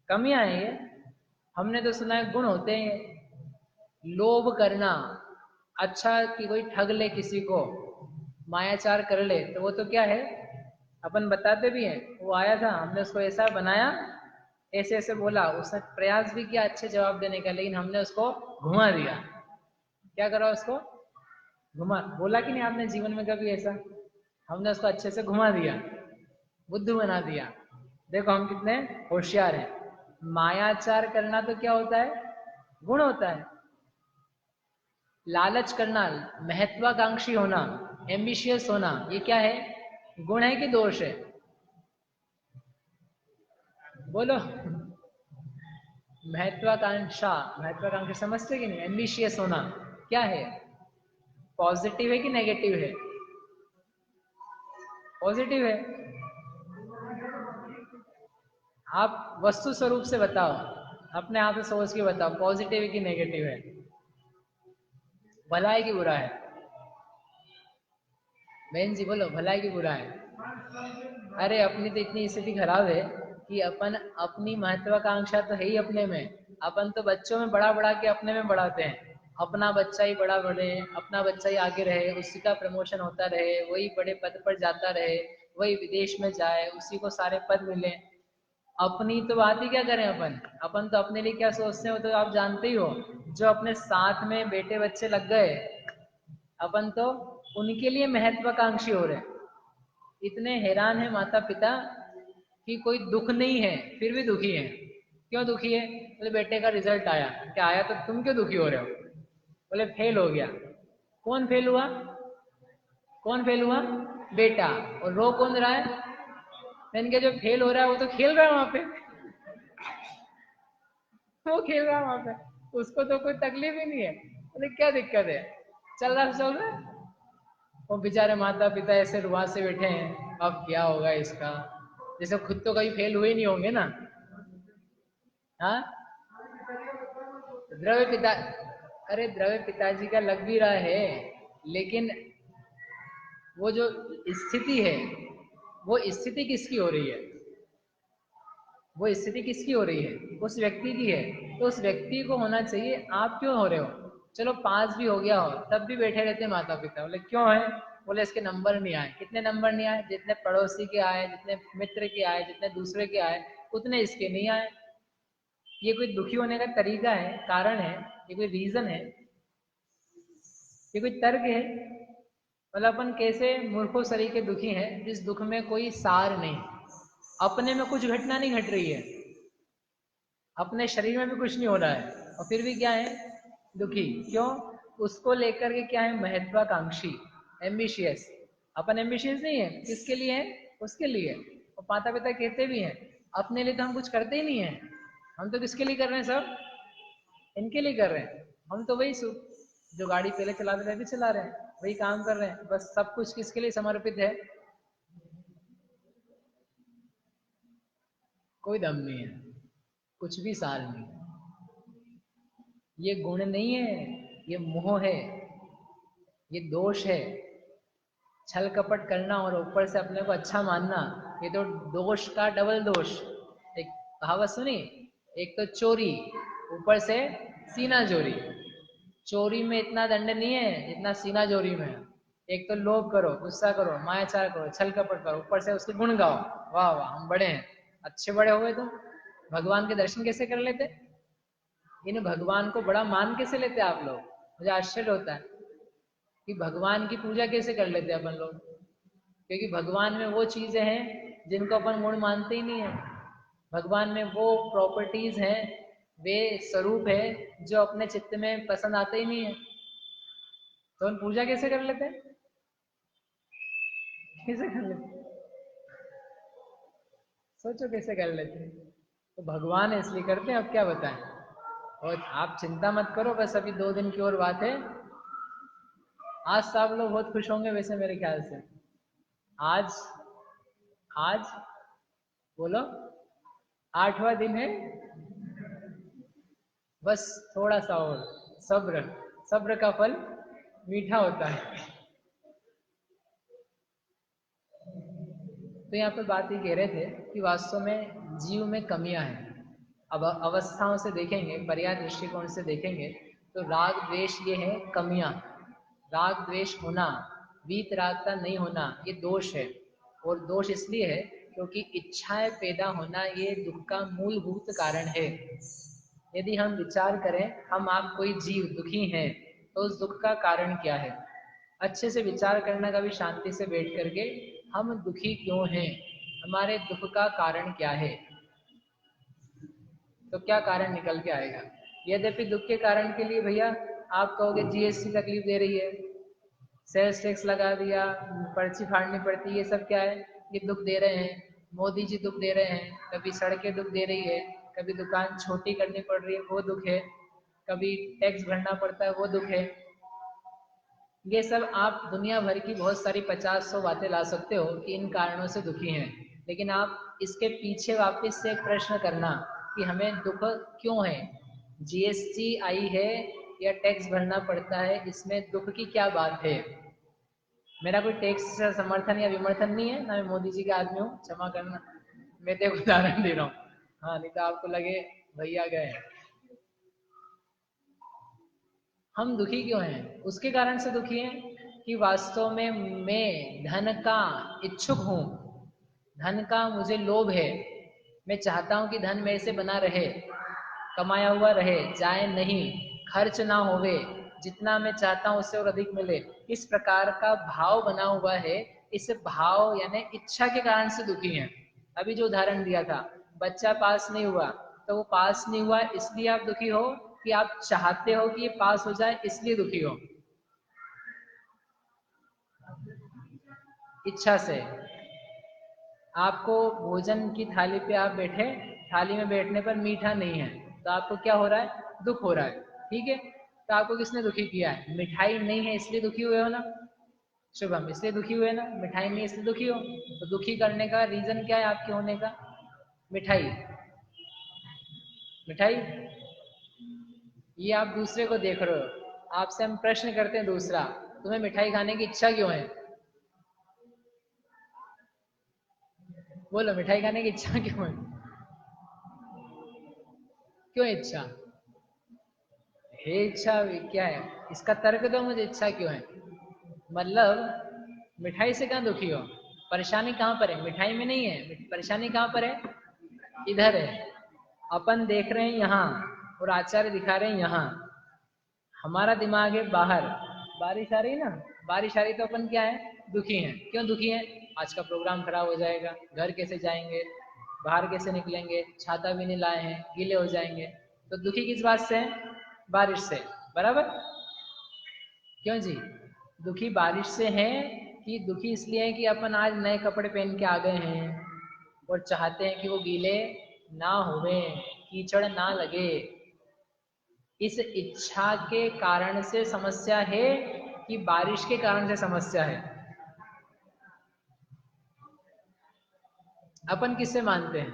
कमियां हैं ये। हमने तो सुना है गुण होते हैं। लोभ करना, अच्छा कि कोई ठग ले किसी को, मायाचार कर ले, तो वो तो क्या है? अपन बताते भी हैं, वो आया था, हमने उसको ऐसा बनाया, ऐसे ऐसे बोला, उसने प्रयास भी किया अच्छे जवाब देने का, लेकिन हमने उसको घुमा दिया। क्या करा उसको? घुमा। बोला कि नहीं आपने जीवन में कभी ऐसा? हमने उसको अच्छे से घुमा दिया, बुद्धू बना दिया। देखो हम कितने होशियार हैं। मायाचार करना तो क्या होता है? गुण होता है। लालच करना, महत्वाकांक्षी होना, एम्बिशियस होना, ये क्या है? गुण है कि दोष है? बोलो। महत्वाकांक्षा समझते कि नहीं? एम्बिशियस होना क्या है? पॉजिटिव है कि नेगेटिव है? पॉजिटिव है। आप वस्तु स्वरूप से बताओ, अपने आप से सोच के बताओ, पॉजिटिव है कि नेगेटिव है? भला है कि बुरा है? बहन जी बोलो, भला है कि बुरा है? अरे अपनी तो इतनी स्थिति खराब है कि अपन अपनी महत्वाकांक्षा तो है ही अपने में। अपन तो बच्चों में बड़ा बड़ा के अपने में बढ़ाते हैं। अपना बच्चा ही बड़ा बढ़े, अपना बच्चा ही आगे रहे, उसी का प्रमोशन होता रहे, वही बड़े पद पर जाता रहे, वही विदेश में जाए, उसी को सारे पद मिले। अपनी तो बात ही क्या करें अपन। अपन तो अपने लिए क्या सोचते हैं वो तो आप जानते ही हो। जो अपने साथ में बेटे बच्चे लग गए, अपन तो उनके लिए महत्वाकांक्षी हो रहे हैं। इतने हैरान है माता पिता कि कोई दुख नहीं है फिर भी दुखी है। क्यों दुखी है? बोले बेटे का रिजल्ट आया। क्या आया तो तुम क्यों दुखी हो रहे हो? बोले फेल हो गया। कौन फेल हुआ? कौन फेल हुआ? बेटा। और रो कौन रहा है? मैंने कहा जो फेल हो रहा है वो तो खेल रहा है वहां पे। वो खेल रहा है वहां पे, उसको तो कोई तकलीफ ही नहीं है। बोले क्या दिक्कत है? चल रहा है। वो बेचारे माता पिता ऐसे रुआ से बैठे हैं, अब क्या होगा इसका? जैसे खुद तो कभी फेल हुए नहीं होंगे ना। हाँ, द्रव्य पिता, अरे द्रव्य पिताजी का लग भी रहा है, लेकिन वो जो स्थिति है, वो स्थिति किसकी हो रही है? वो स्थिति किसकी हो रही है? उस व्यक्ति की है। तो उस व्यक्ति को होना चाहिए, आप क्यों हो रहे हो? चलो पास भी हो गया हो तब भी बैठे रहते माता पिता। बोले क्यों है? बोले इसके नंबर नहीं आए। कितने नंबर नहीं आए? जितने पड़ोसी के आए, जितने मित्र के आए, जितने दूसरे के आए, उतने इसके नहीं आए। ये कोई दुखी होने का तरीका है? कारण है? ये कोई रीजन है? ये कोई तर्क है? मतलब अपन कैसे मूर्खों सरीखे दुखी हैं जिस दुख में कोई सार नहीं। अपने में कुछ घटना नहीं घट रही है, अपने शरीर में भी कुछ नहीं हो रहा है, और फिर भी क्या है? दुखी। क्यों? उसको लेकर के क्या है? महत्वाकांक्षी, एम्बिशियस। अपन एम्बिशियस नहीं है, किसके लिए है? उसके लिए। और माता पिता कहते भी हैं अपने लिए तो हम कुछ करते ही नहीं है, हम तो किसके लिए कर रहे हैं? सब इनके लिए कर रहे हैं। हम तो वही जो गाड़ी पहले चलाते थे अभी चला रहे हैं, वही काम कर रहे हैं, बस सब कुछ किसके लिए समर्पित है? कोई दम नहीं है, कुछ भी सार नहीं। ये गुण नहीं है, ये मोह है, ये दोष है। छल कपट करना और ऊपर से अपने को अच्छा मानना, ये तो दोष का डबल दोष। एक कहावत सुनी, एक तो चोरी, ऊपर से सीना चोरी। चोरी में इतना दंड नहीं है जितना सीना चोरी में है। एक तो लोभ करो, गुस्सा करो, मायाचार करो, छल कपट करो, ऊपर से उसके गुण गाओ, वाह वाह हम बड़े हैं, अच्छे बड़े हो गए तुम। भगवान के दर्शन कैसे कर लेते? इन भगवान को बड़ा मान कैसे लेते आप लोग? मुझे आश्चर्य होता है कि भगवान की पूजा कैसे कर लेते अपन लोग, क्योंकि भगवान में वो चीजें हैं जिनको अपन गुण मानते ही नहीं है। भगवान में वो प्रॉपर्टीज हैं, वे स्वरूप है जो अपने चित्त में पसंद आते ही नहीं है, तो हम पूजा कैसे कर लेते हैं? कैसे कर लेते हैं? सोचो कैसे कर लेते हैं। तो भगवान इसलिए करते हैं, अब क्या बताएं। और आप चिंता मत करो, बस अभी 2 दिन की और बात है। आज सब लोग बहुत खुश होंगे वैसे मेरे ख्याल से। आज आज बोलो, 8वां दिन है, बस थोड़ा सा और सब्र। सब्र का फल मीठा होता है। तो यहाँ पर बात ये कह रहे थे कि वास्तव में जीव में कमियां हैं। अब अवस्थाओं से देखेंगे, पर्याय दृष्टिकोण से देखेंगे तो राग द्वेष ये है कमियां। राग द्वेष होना, वीतरागता नहीं होना, ये दोष है। और दोष इसलिए है क्योंकि इच्छाएं पैदा होना ये दुख का मूलभूत कारण है। यदि हम विचार करें, हम आप कोई जीव दुखी हैं, तो उस दुख का कारण क्या है? अच्छे से विचार करना, कभी शांति से बैठ करके हम दुखी क्यों हैं, हमारे दुख का कारण क्या है, तो क्या कारण निकल के आएगा। यद्यपि दुख के कारण के लिए भैया आप कहोगे जीएसटी तकलीफ दे रही है, सेल्स टैक्स लगा दिया, पर्ची फाड़नी पड़ती है, ये सब क्या है? ये दुख दे रहे हैं। मोदी जी दुख दे रहे हैं, कभी सड़कें दुख दे रही है, कभी दुकान छोटी करनी पड़ रही है, वो दुख है, कभी टैक्स भरना पड़ता है, वो दुख है। ये सब आप दुनिया भर की बहुत सारी 50-100 बातें ला सकते हो कि इन कारणों से दुखी हैं, लेकिन आप इसके पीछे वापस से एक प्रश्न करना कि हमें दुख क्यों है। जीएसटी आई है या टैक्स भरना पड़ता है, इसमें दुख की क्या बात है? मेरा कोई टैक्स से समर्थन या विमर्थन नहीं है ना, मैं मोदी जी का आदमी हूँ, क्षमा करना, मैं तो एक उदाहरण दे रहा हूँ। हाँ, नहीं तो आपको लगे भैया गए। हम दुखी क्यों हैं? उसके कारण से दुखी हैं कि वास्तव में मैं धन का इच्छुक हूँ, धन का मुझे लोभ है। मैं चाहता हूँ कि धन मेरे से बना रहे, कमाया हुआ रहे, जाए नहीं, खर्च ना होवे, जितना मैं चाहता हूँ उससे और अधिक मिले, इस प्रकार का भाव बना हुआ है। इस भाव यानी इच्छा के कारण से दुखी हैं। अभी जो उदाहरण दिया था, बच्चा पास नहीं हुआ, तो वो पास नहीं हुआ इसलिए आप दुखी हो, कि आप चाहते हो कि ये पास हो जाए इसलिए दुखी हो? इच्छा से। आपको भोजन की थाली पे आप बैठे, थाली में बैठने पर मीठा नहीं है, तो आपको क्या हो रहा है? दुख हो रहा है, ठीक है। तो आपको किसने दुखी किया है? मिठाई नहीं है इसलिए दुखी हुए हो ना, शुभम, इसलिए दुखी हुए ना, मिठाई नहीं इसलिए दुखी हो। तो दुखी करने का रीजन क्या है आपके होने का? मिठाई। मिठाई, ये आप दूसरे को देख रहे हो, आपसे हम प्रश्न करते हैं दूसरा, तुम्हें मिठाई खाने की इच्छा क्यों है? बोलो, मिठाई खाने की इच्छा क्यों है? क्यों इच्छा है? इच्छा क्या है इसका तर्क दो मुझे, इच्छा क्यों है? मतलब मिठाई से कहाँ दुखी हो? परेशानी कहाँ पर है? मिठाई में नहीं है, परेशानी कहाँ पर है? इधर है। अपन देख रहे हैं यहाँ और आचार्य दिखा रहे हैं यहाँ, हमारा दिमाग है बाहर। बारिश आ रही ना, बारिश आ रही तो अपन क्या है? दुखी हैं। क्यों दुखी हैं? आज का प्रोग्राम खराब हो जाएगा, घर कैसे जाएंगे, बाहर कैसे निकलेंगे, छाता भी नहीं लाए हैं, गीले हो जाएंगे। तो दुखी किस बात से हैं? बारिश से, बराबर। क्यों जी? दुखी बारिश से हैं कि दुखी इसलिए है कि अपन आज नए कपड़े पहन के आ गए हैं और चाहते हैं कि वो गीले ना होवे, कीचड़ ना लगे। इस इच्छा के कारण से समस्या है कि बारिश के कारण से समस्या है? अपन किससे मानते हैं?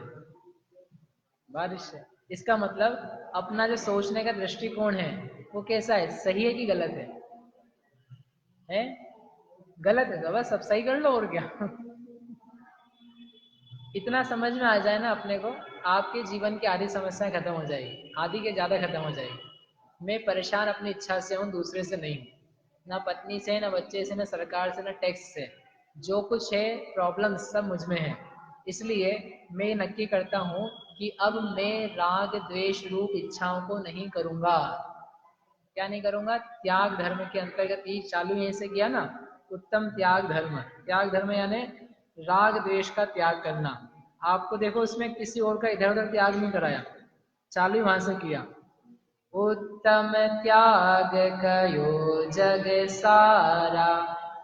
बारिश से। इसका मतलब अपना जो सोचने का दृष्टिकोण है वो कैसा है? सही है कि गलत है? गलत है तो बस सब सही कर लो, और क्या। इतना समझ में आ जाए ना अपने को, आपके जीवन की आधी समस्याएं खत्म हो जाएगी, आधी के ज्यादा खत्म हो जाएगी। मैं परेशान अपनी इच्छा से हूँ, दूसरे से नहीं हूँ, ना पत्नी से, ना बच्चे से, ना सरकार से, ना टैक्स से। जो कुछ है प्रॉब्लम सब मुझ में है। इसलिए मैं नक्की करता हूँ कि अब मैं राग द्वेष रूप इच्छाओं को नहीं करूँगा। क्या नहीं करूँगा? त्याग धर्म के अंतर्गत ही चालू यहीं से किया ना, उत्तम त्याग धर्म। त्याग धर्म यानी राग द्वेष का त्याग करना। आपको देखो उसमें किसी और का इधर उधर त्याग नहीं कराया, चालू वहां से किया। उत्तम त्याग कयो जग सारा,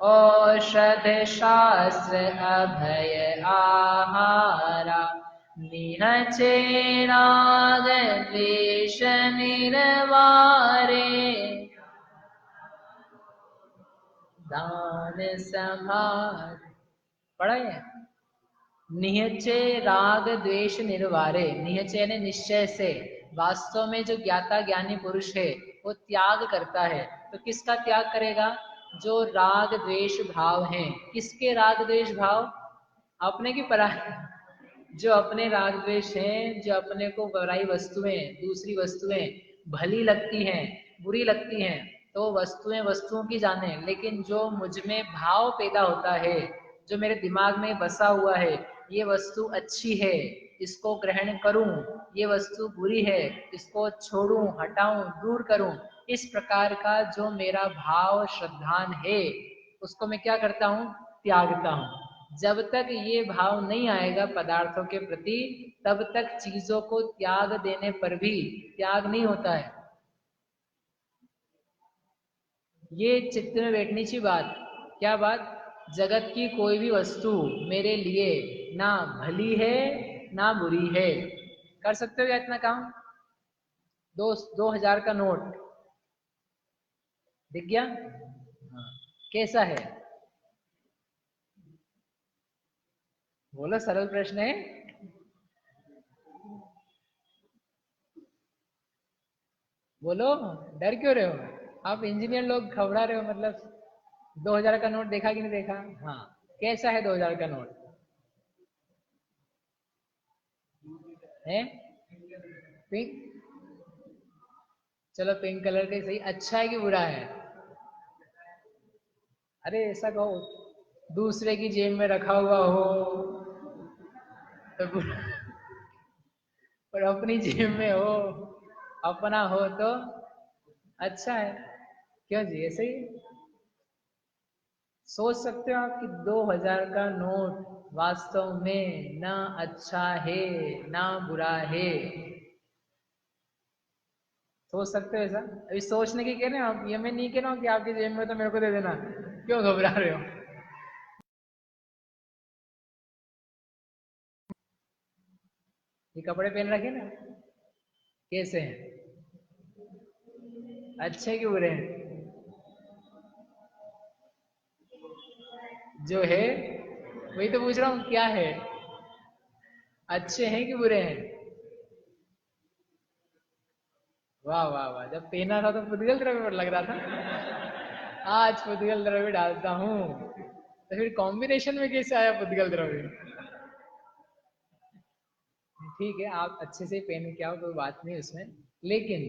औषध शास्त्र अभय आहारा। निहचे राग द्वेष निर्वारे, दान संभार। पढ़ा है? निहचे राग द्वेष निर्वारे, निहचे यानी निश्चय से। वास्तव में जो ज्ञाता ज्ञानी पुरुष है वो त्याग करता है। तो किसका त्याग करेगा? जो राग द्वेष भाव हैं। किसके राग द्वेष भाव? अपने की पराई। जो अपने राग द्वेष हैं, जो अपने को पराई वस्तुएं, दूसरी वस्तुएं भली लगती हैं, बुरी लगती हैं, तो वस्तुएं वस्तुओं की जाने, लेकिन जो मुझ में भाव पैदा होता है, जो मेरे दिमाग में बसा हुआ है, ये वस्तु अच्छी है इसको ग्रहण करूं, ये वस्तु बुरी है इसको छोड़ूं, हटाऊं, दूर करूं, इस प्रकार का जो मेरा भाव श्रद्धान है उसको मैं क्या करता हूं? त्यागता हूं। जब तक ये भाव नहीं आएगा पदार्थों के प्रति, तब तक चीजों को त्याग देने पर भी त्याग नहीं होता है। ये चित्त में बैठनी चाहिए बात। क्या बात? जगत की कोई भी वस्तु मेरे लिए ना भली है ना बुरी है। कर सकते हो क्या इतना काम? 2000 का नोट दिख गया? हाँ। कैसा है? बोलो, सरल प्रश्न है। बोलो, डर क्यों रहे हो? आप इंजीनियर लोग घबरा रहे हो, मतलब 2000 का नोट देखा कि नहीं देखा? हाँ, कैसा है 2000 का नोट? है पिंक? चलो पिंक कलर का ही सही। अच्छा है कि बुरा है? अरे ऐसा कहो, दूसरे की जेब में रखा हुआ हो तो बुरा, और अपनी जेब में हो, अपना हो तो अच्छा है। क्यों जी, ऐसे ही सोच सकते हो आप कि 2000 का नोट वास्तव में ना अच्छा है ना बुरा है। सोच सकते हो ऐसा? अभी सोचने की कह रहे हो आप, ये मैं नहीं कह रहा हूँ कि आपकी जेब में तो मेरे को दे देना। क्यों घबरा रहे हो? ये कपड़े पहन रखे ना, कैसे हैं? अच्छे कि बुरे हैं? जो है वही तो पूछ रहा हूँ, क्या है? अच्छे हैं कि बुरे हैं? वाह वाह वाह, जब पहना था तो पुद्गल द्रव्य लग रहा था, आज पुद्गल द्रव्य डालता हूँ, तो फिर कॉम्बिनेशन में कैसे आया पुद्गल द्रव्य? ठीक है, आप अच्छे से पहन के आओ, कोई बात नहीं उसमें। लेकिन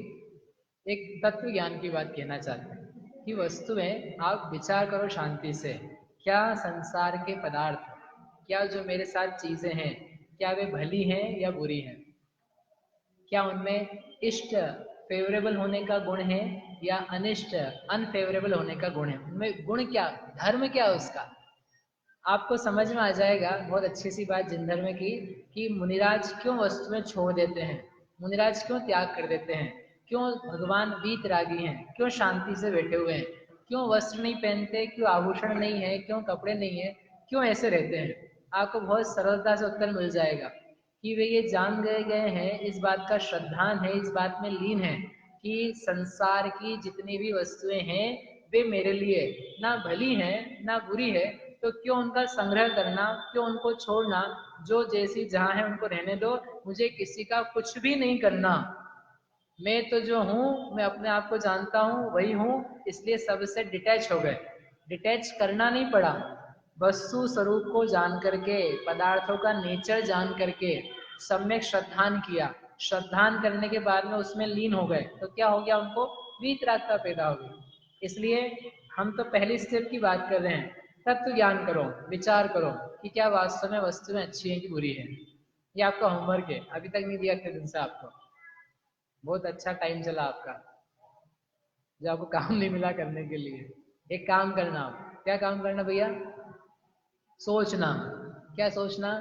एक तत्व ज्ञान की बात कहना चाहते हैं कि वस्तुएं, आप विचार करो शांति से। क्या संसार के पदार्थ, क्या जो मेरे साथ चीजें हैं, क्या वे भली हैं या बुरी हैं? क्या उनमें इष्ट फेवरेबल होने का गुण है या अनिष्ट अनफेवरेबल होने का गुण है? उनमें गुण क्या, धर्म क्या है उसका? आपको समझ में आ जाएगा। बहुत अच्छी सी बात जिन धर्म की, कि मुनिराज क्यों वस्तुएं छोड़ देते हैं, मुनिराज क्यों त्याग कर देते हैं, क्यों भगवान वीतरागी हैं, क्यों शांति से बैठे हुए हैं, क्यों वस्त्र नहीं पहनते, क्यों आभूषण नहीं है, क्यों कपड़े नहीं है, क्यों ऐसे रहते हैं? आपको बहुत सरलता से उत्तर मिल जाएगा कि वे ये जान गए हैं, इस बात का श्रद्धान है, इस बात में लीन है कि संसार की जितनी भी वस्तुएं हैं वे मेरे लिए ना भली हैं ना बुरी है, तो क्यों उनका संग्रह करना, क्यों उनको छोड़ना? जो जैसी जहाँ है उनको रहने दो, मुझे किसी का कुछ भी नहीं करना। मैं तो जो हूँ, मैं अपने आप को जानता हूँ, वही हूँ, इसलिए सबसे डिटैच हो गए। डिटैच करना नहीं पड़ा, वस्तु स्वरूप को जान करके, पदार्थों का नेचर जान करके सम्यक श्रद्धान किया, श्रद्धान करने के बाद में उसमें लीन हो गए तो क्या हो गया, उनको वीतरागता पैदा हो गई। इसलिए हम तो पहली स्टेप की बात कर रहे हैं, तत्व ज्ञान करो, विचार करो कि क्या वास्तव में वस्तुएं अच्छी है कि बुरी है। ये आपका होमवर्क है, अभी तक नहीं दिया इतने दिन से आपको। बहुत अच्छा टाइम चला आपका, जो आपको काम नहीं मिला करने के लिए। एक काम करना, आप क्या काम करना भैया, सोचना। क्या सोचना,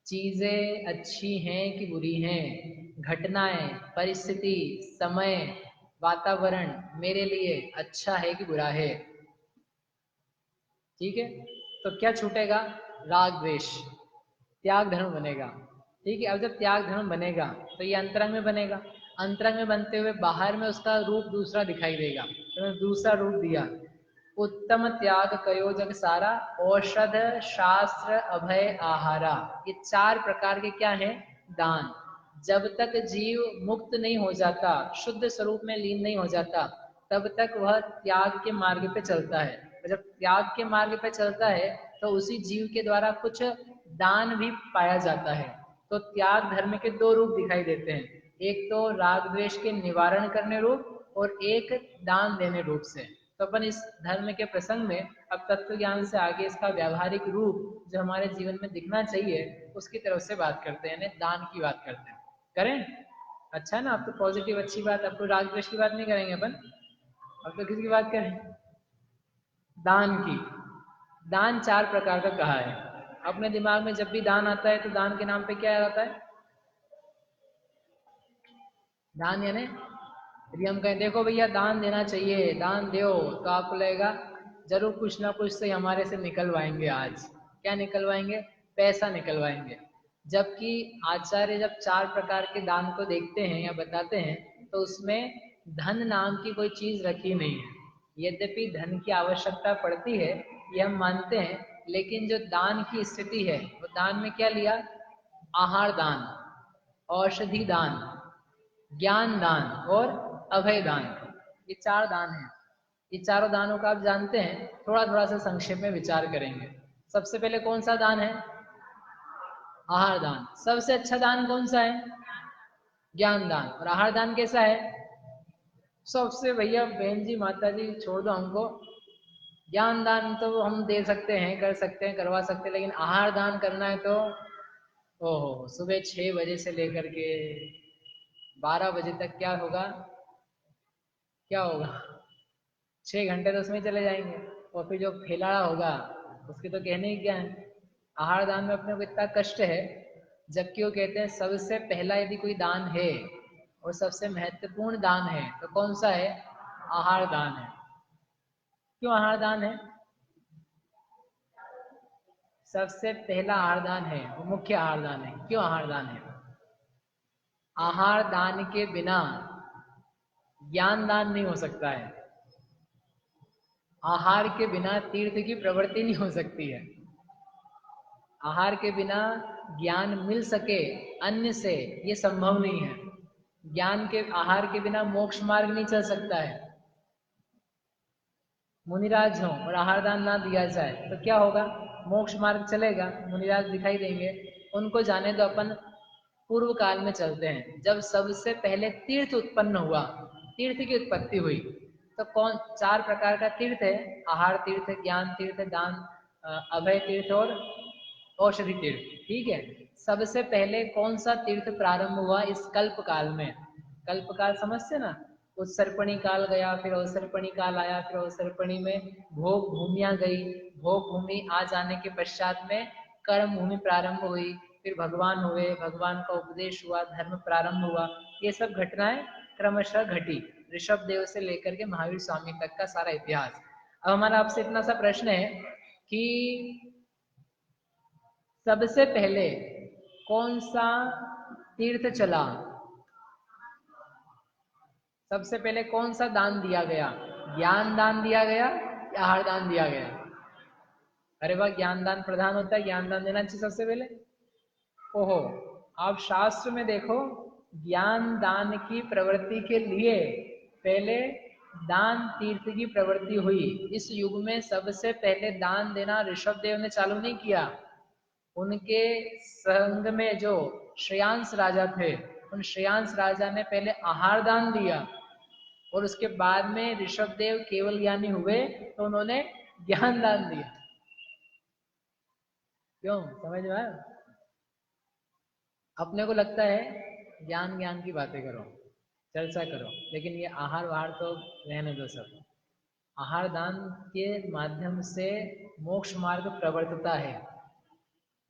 चीजें अच्छी हैं कि बुरी हैं, घटनाएं, परिस्थिति, समय, वातावरण मेरे लिए अच्छा है कि बुरा है। ठीक है, तो क्या छूटेगा, राग द्वेष, त्याग धर्म बनेगा। ठीक है, अब जब त्याग धर्म बनेगा तो ये अंतरंग में बनेगा, अंतरंग में बनते हुए बाहर में उसका रूप दूसरा दिखाई देगा। तो दूसरा रूप दिया, उत्तम त्याग कयो जग सारा, औषध शास्त्र अभय आहारा। ये 4 प्रकार के क्या है, दान। जब तक जीव मुक्त नहीं हो जाता, शुद्ध स्वरूप में लीन नहीं हो जाता, तब तक वह त्याग के मार्ग पे चलता है। जब त्याग के मार्ग पे चलता है तो उसी जीव के द्वारा कुछ दान भी पाया जाता है। तो त्याग धर्म के 2 रूप दिखाई देते हैं, एक तो राग द्वेष के निवारण करने रूप और एक दान देने रूप से। तो अपन इस धर्म के प्रसंग में अब तत्व ज्ञान से आगे इसका व्यावहारिक रूप जो हमारे जीवन में दिखना चाहिए उसकी तरफ से बात करते हैं, यानी दान की बात करते हैं। करें, अच्छा है ना, अब तो पॉजिटिव अच्छी बात, अब तो राग द्वेष की बात नहीं करेंगे अपन, अब तो किसकी बात करें, दान की। दान 4 प्रकार का कहा है। अपने दिमाग में जब भी दान आता है तो दान के नाम पे क्या आता है, दान यानी यदि हम कहें देखो भैया दान देना चाहिए, दान दो, तो आपको लगेगा जरूर कुछ ना कुछ से हमारे से निकलवाएंगे आज। क्या निकलवाएंगे, पैसा निकलवाएंगे। जबकि आचार्य जब 4 प्रकार के दान को देखते हैं या बताते हैं तो उसमें धन नाम की कोई चीज रखी नहीं है। यद्यपि धन की आवश्यकता पड़ती है ये हम मानते हैं, लेकिन जो दान की स्थिति है वो दान में क्या लिया, आहार दान, औषधि दान, ज्ञान दान और अभय दान। ये 4 दान हैं। ये चारों दानों का आप जानते हैं, थोड़ा थोड़ा सा संक्षेप में विचार करेंगे। सबसे पहले कौन सा दान है, आहार दान। सबसे अच्छा दान कौन सा है, ज्ञान दान। और आहार दान कैसा है, सबसे भैया बहन जी माता जी छोड़ दो हमको, ज्ञान दान तो हम दे सकते हैं, कर सकते हैं, करवा सकते हैं, लेकिन आहार दान करना है तो ओहो, सुबह 6 बजे से लेकर के 12 बजे तक क्या होगा, क्या होगा, 6 घंटे तो उसमें चले जाएंगे। और फिर जो खिलाड़ा होगा उसके तो कहने ही क्या है। आहार दान में अपने को इतना कष्ट है, जबकि वो कहते हैं सबसे पहला यदि कोई दान है और सबसे महत्वपूर्ण दान है तो कौन सा है, आहार दान है। क्यों आहार दान है, सबसे पहला आहार दान है, वो मुख्य आहार दान है। क्यों आहार दान है, आहार दान के बिना ज्ञान दान नहीं हो सकता है, आहार के बिना तीर्थ की प्रवृत्ति नहीं हो सकती है, आहार के बिना ज्ञान मिल सके अन्य से ये संभव नहीं है। ज्ञान के, आहार के बिना मोक्ष मार्ग नहीं चल सकता है। मुनिराज हो और आहार दान ना दिया जाए तो क्या होगा, मोक्ष मार्ग चलेगा, मुनिराज दिखाई देंगे, उनको जाने दो। अपन पूर्व काल में चलते हैं, जब सबसे पहले तीर्थ उत्पन्न हुआ, तीर्थ की उत्पत्ति हुई, तो कौन 4 प्रकार का तीर्थ है, आहार तीर्थ, ज्ञान तीर्थ, दान, अभय तीर्थ और औषधि तीर्थ। ठीक है, सबसे पहले कौन सा तीर्थ प्रारंभ हुआ इस कल्प काल में, कल्प काल समझते ना, उत्सर्पणी काल गया, फिर अवसर्पणी काल आया, फिर अवसर्पणी में भोग भूमियां गई, भोग भूमि आ जाने के पश्चात में कर्म भूमि प्रारंभ हुई, फिर भगवान हुए, भगवान का उपदेश हुआ, धर्म प्रारंभ हुआ। ये सब घटनाएं क्रमशः घटी, ऋषभ देव से लेकर के महावीर स्वामी तक का सारा इतिहास। अब हमारा आपसे इतना सा प्रश्न है कि सबसे पहले कौन सा तीर्थ चला, सबसे पहले कौन सा दान दिया गया, ज्ञान दान दिया गया या आहार दान दिया गया। अरे वाह, ज्ञान दान प्रधान होता है, ज्ञान दान देना चाहिए सबसे पहले। ओहो, आप शास्त्र में देखो, ज्ञान दान की प्रवृत्ति के लिए पहले दान तीर्थ की प्रवृत्ति हुई। इस युग में सबसे पहले दान देना ऋषभ देव ने चालू नहीं किया, उनके संग में जो श्रेयांश राजा थे उन श्रेयांस राजा ने पहले आहार दान दिया और उसके बाद में ऋषभदेव केवल ज्ञानी हुए तो उन्होंने ज्ञान दान दिया। क्यों, समझ में आया? अपने को लगता है ज्ञान ज्ञान की बातें करो, चर्चा करो, लेकिन ये आहार वाहार तो रहने दो सब। आहार दान के माध्यम से मोक्ष मार्ग प्रवर्तता है,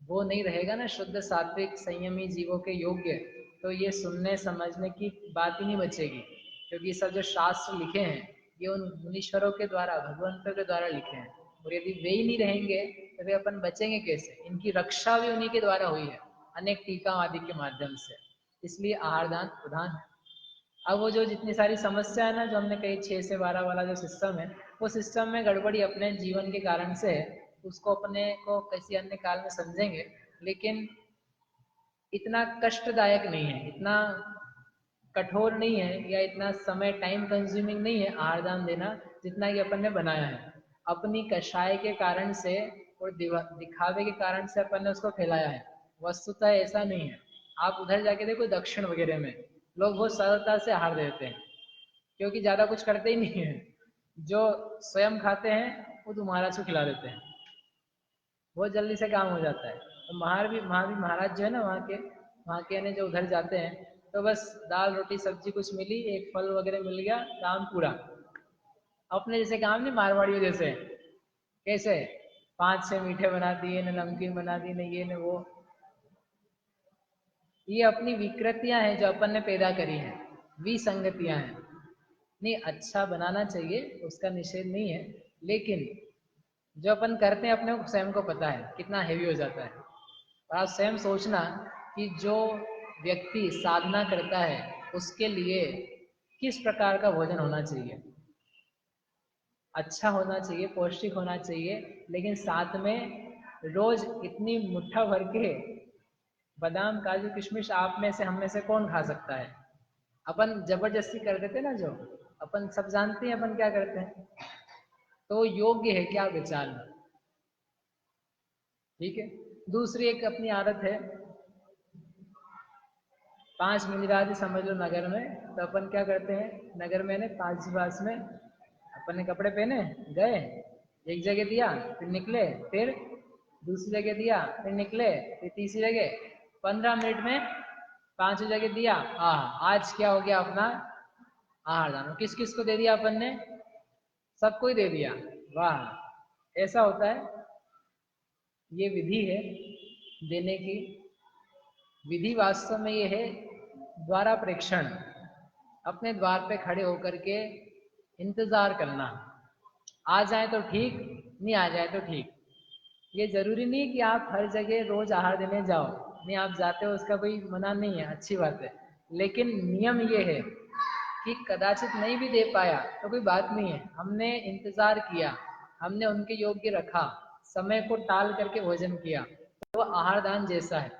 वो नहीं रहेगा ना शुद्ध सात्विक संयमी जीवों के योग्य, तो ये सुनने समझने की बात ही नहीं बचेगी। क्योंकि सब जो शास्त्र लिखे हैं ये उन मुनीश्वरों के द्वारा, भगवंतों के द्वारा लिखे हैं, और यदि वे ही नहीं रहेंगे तो वे अपन बचेंगे कैसे? इनकी रक्षा भी उन्हीं के द्वारा हुई है, अनेक टीका आदि के माध्यम से। इसलिए आहार दान प्रधान है। अब वो जो जितनी सारी समस्या है ना, जो हमने कही 6 से 12 वाला जो सिस्टम है, वो सिस्टम में गड़बड़ी अपने जीवन के कारण से है, उसको अपने को किसी अन्य काल में समझेंगे। लेकिन इतना कष्टदायक नहीं है, इतना कठोर नहीं है, या इतना समय टाइम कंज्यूमिंग नहीं है आहार दान देना, जितना कि अपन ने बनाया है। अपनी कषाय के कारण से और दिखावे के कारण से अपन ने उसको फैलाया है। वस्तुतः ऐसा नहीं है। आप उधर जाके देखो दक्षिण वगैरह में लोग बहुत सरलता से आहार देते हैं, क्योंकि ज्यादा कुछ करते ही नहीं है। जो स्वयं खाते हैं वो महाराज को खिला देते हैं, बहुत जल्दी से काम हो जाता है। तो महाराज जो है ना, वहाँ के ने जो उधर जाते हैं, तो बस दाल रोटी सब्जी कुछ मिली, एक फल वगैरह मिल गया, काम पूरा। अपने जैसे काम नहीं, मारवाड़ियों जैसे कैसे 5-6 मीठे बना दिए, न नमकीन बना दी, न ये न वो। ये अपनी विकृतियां हैं जो अपन ने पैदा करी हैं, विसंगतियां हैं। नहीं, अच्छा बनाना चाहिए, उसका निषेध नहीं है, लेकिन जो अपन करते हैं अपने को स्वयं को पता है कितना हेवी हो जाता है। और आप स्वयं सोचना कि जो व्यक्ति साधना करता है उसके लिए किस प्रकार का भोजन होना चाहिए। अच्छा होना चाहिए, पौष्टिक होना चाहिए, लेकिन साथ में रोज इतनी मुट्ठा भर के बादाम काजू किशमिश आप में से हम में से कौन खा सकता है? अपन जबरदस्ती कर देते ना, जो अपन सब जानते हैं अपन क्या करते हैं। तो योग्य है क्या विचार में? ठीक है। दूसरी एक अपनी आदत है, 5 मिनट समझ लो नगर में, तो अपन क्या करते हैं नगर में ने पास में अपन ने कपड़े पहने, गए एक जगह दिया, फिर निकले, फिर दूसरी जगह दिया, फिर निकले, फिर तीसरी जगह, 15 मिनट में 5 जगह दिया। आज क्या हो गया अपना आहार दान। किस किस को दे दिया अपन ने? सबको ही दे दिया। वाह, ऐसा होता है। ये विधि है देने की। विधि वास्तव में ये है द्वारा प्रेक्षण, अपने द्वार पे खड़े होकर के इंतजार करना। आ जाए तो ठीक, नहीं आ जाए तो ठीक। ये जरूरी नहीं कि आप हर जगह रोज आहार देने जाओ, नहीं आप जाते हो उसका कोई मना नहीं है, अच्छी बात है। लेकिन नियम ये है कि कदाचित नहीं भी दे पाया तो कोई बात नहीं है, हमने इंतजार किया, हमने उनके योग्य रखा, समय को टाल करके भोजन किया, तो वो आहार दान जैसा है।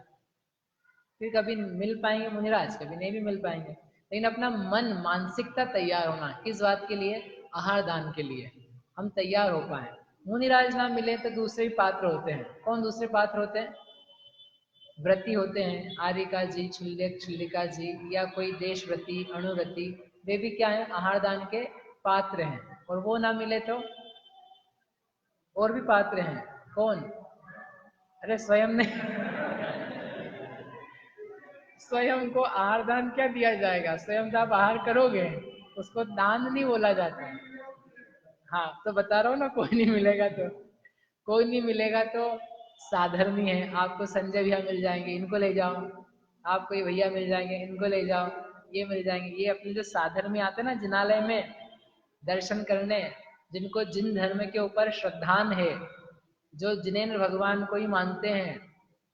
फिर कभी मिल पाएंगे मुनिराज, कभी नहीं भी मिल पाएंगे, लेकिन अपना मन मानसिकता तैयार होना किस बात के लिए? आहार दान के लिए हम तैयार हो पाए। मुनिराज ना मिले तो दूसरे पात्र होते हैं। कौन दूसरे पात्र होते हैं? व्रती होते हैं, आर्यिका जी, छुल्लिका जी, या कोई देशव्रती, अणुव्रती, वे भी क्या है? आहार दान के पात्र हैं। और वो ना मिले तो और भी पात्र हैं। कौन? अरे स्वयं ने स्वयं को आहार दान क्या दिया जाएगा? स्वयं तो आप आहार करोगे, उसको दान नहीं बोला जाता है। हाँ, तो बता रहा हूँ ना, कोई नहीं मिलेगा तो कोई नहीं मिलेगा तो साधर्मी है, आपको संजय भैया मिल जाएंगे, इनको ले जाओ। आपको ये भैया मिल जाएंगे, इनको ले जाओ, ये मिल जाएंगे। ये अपने जो साधर्मी आते हैं ना जिनालय में दर्शन करने, जिनको जिन धर्म के ऊपर श्रद्धान है, जो जिनेन्द्र भगवान को ही मानते हैं,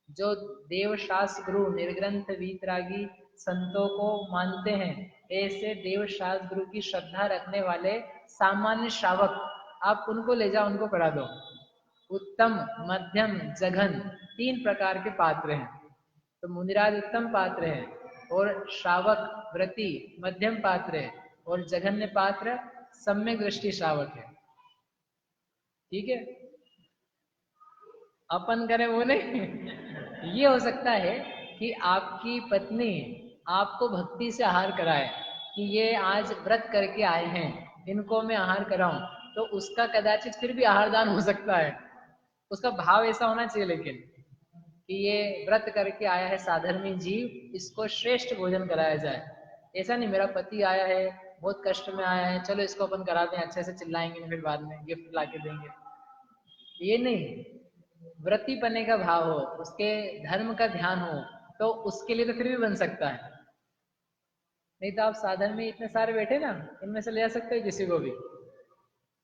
जो देव शास्त्र गुरु निर्ग्रंथ वीतरागी संतों को मानते हैं, ऐसे देव शास्त्र गुरु की श्रद्धा रखने वाले सामान्य श्रावक, आप उनको ले जाओ, उनको पढ़ा दो। उत्तम, मध्यम, जघन, 3 प्रकार के पात्र हैं। तो मुनिराज उत्तम पात्र है, और श्रावक व्रती मध्यम पात्र है, और जघन्य पात्र सम्यक दृष्टि श्रावक है। ठीक है, अपन करें वो नहीं। ये हो सकता है कि आपकी पत्नी आपको भक्ति से आहार कराए कि ये आज व्रत करके आए हैं, इनको मैं आहार कराऊं, तो उसका कदाचित फिर भी आहार दान हो सकता है। उसका भाव ऐसा होना चाहिए लेकिन कि ये व्रत करके आया है साधर्मी जीव, इसको श्रेष्ठ भोजन कराया जाए। ऐसा नहीं मेरा पति आया है, बहुत कष्ट में आया है, चलो इसको अपन करा दें, अच्छे से चिल्लाएंगे नहीं, फिर बाद में गिफ्ट ला के देंगे। ये नहीं, व्रती पने का भाव हो, उसके धर्म का ध्यान हो, तो उसके लिए तो फिर भी बन सकता है। नहीं तो आप साधन में इतने सारे बैठे ना, इनमें से ले जा सकते हो किसी को भी,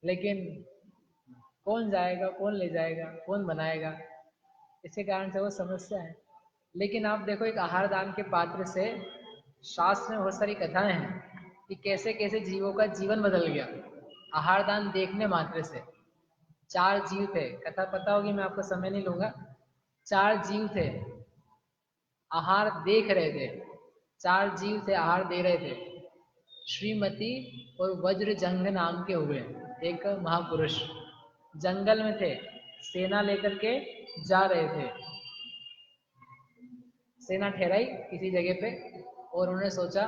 लेकिन कौन जाएगा, कौन ले जाएगा, कौन बनाएगा, इसी कारण से वो समस्या है। लेकिन आप देखो एक आहार दान के पात्र से शास्त्र में बहुत सारी कथाएं हैं कि कैसे कैसे जीवों का जीवन बदल गया आहार दान देखने मात्र से। 4 जीव थे, कथा पता होगी, मैं आपका समय नहीं लूंगा। 4 जीव थे, आहार देख रहे थे। 4 जीव थे, आहार दे रहे थे। श्रीमती और वज्रजंग नाम के हुए एक महापुरुष जंगल में थे, सेना लेकर के जा रहे थे। सेना ठहराई किसी जगह पे और उन्होंने सोचा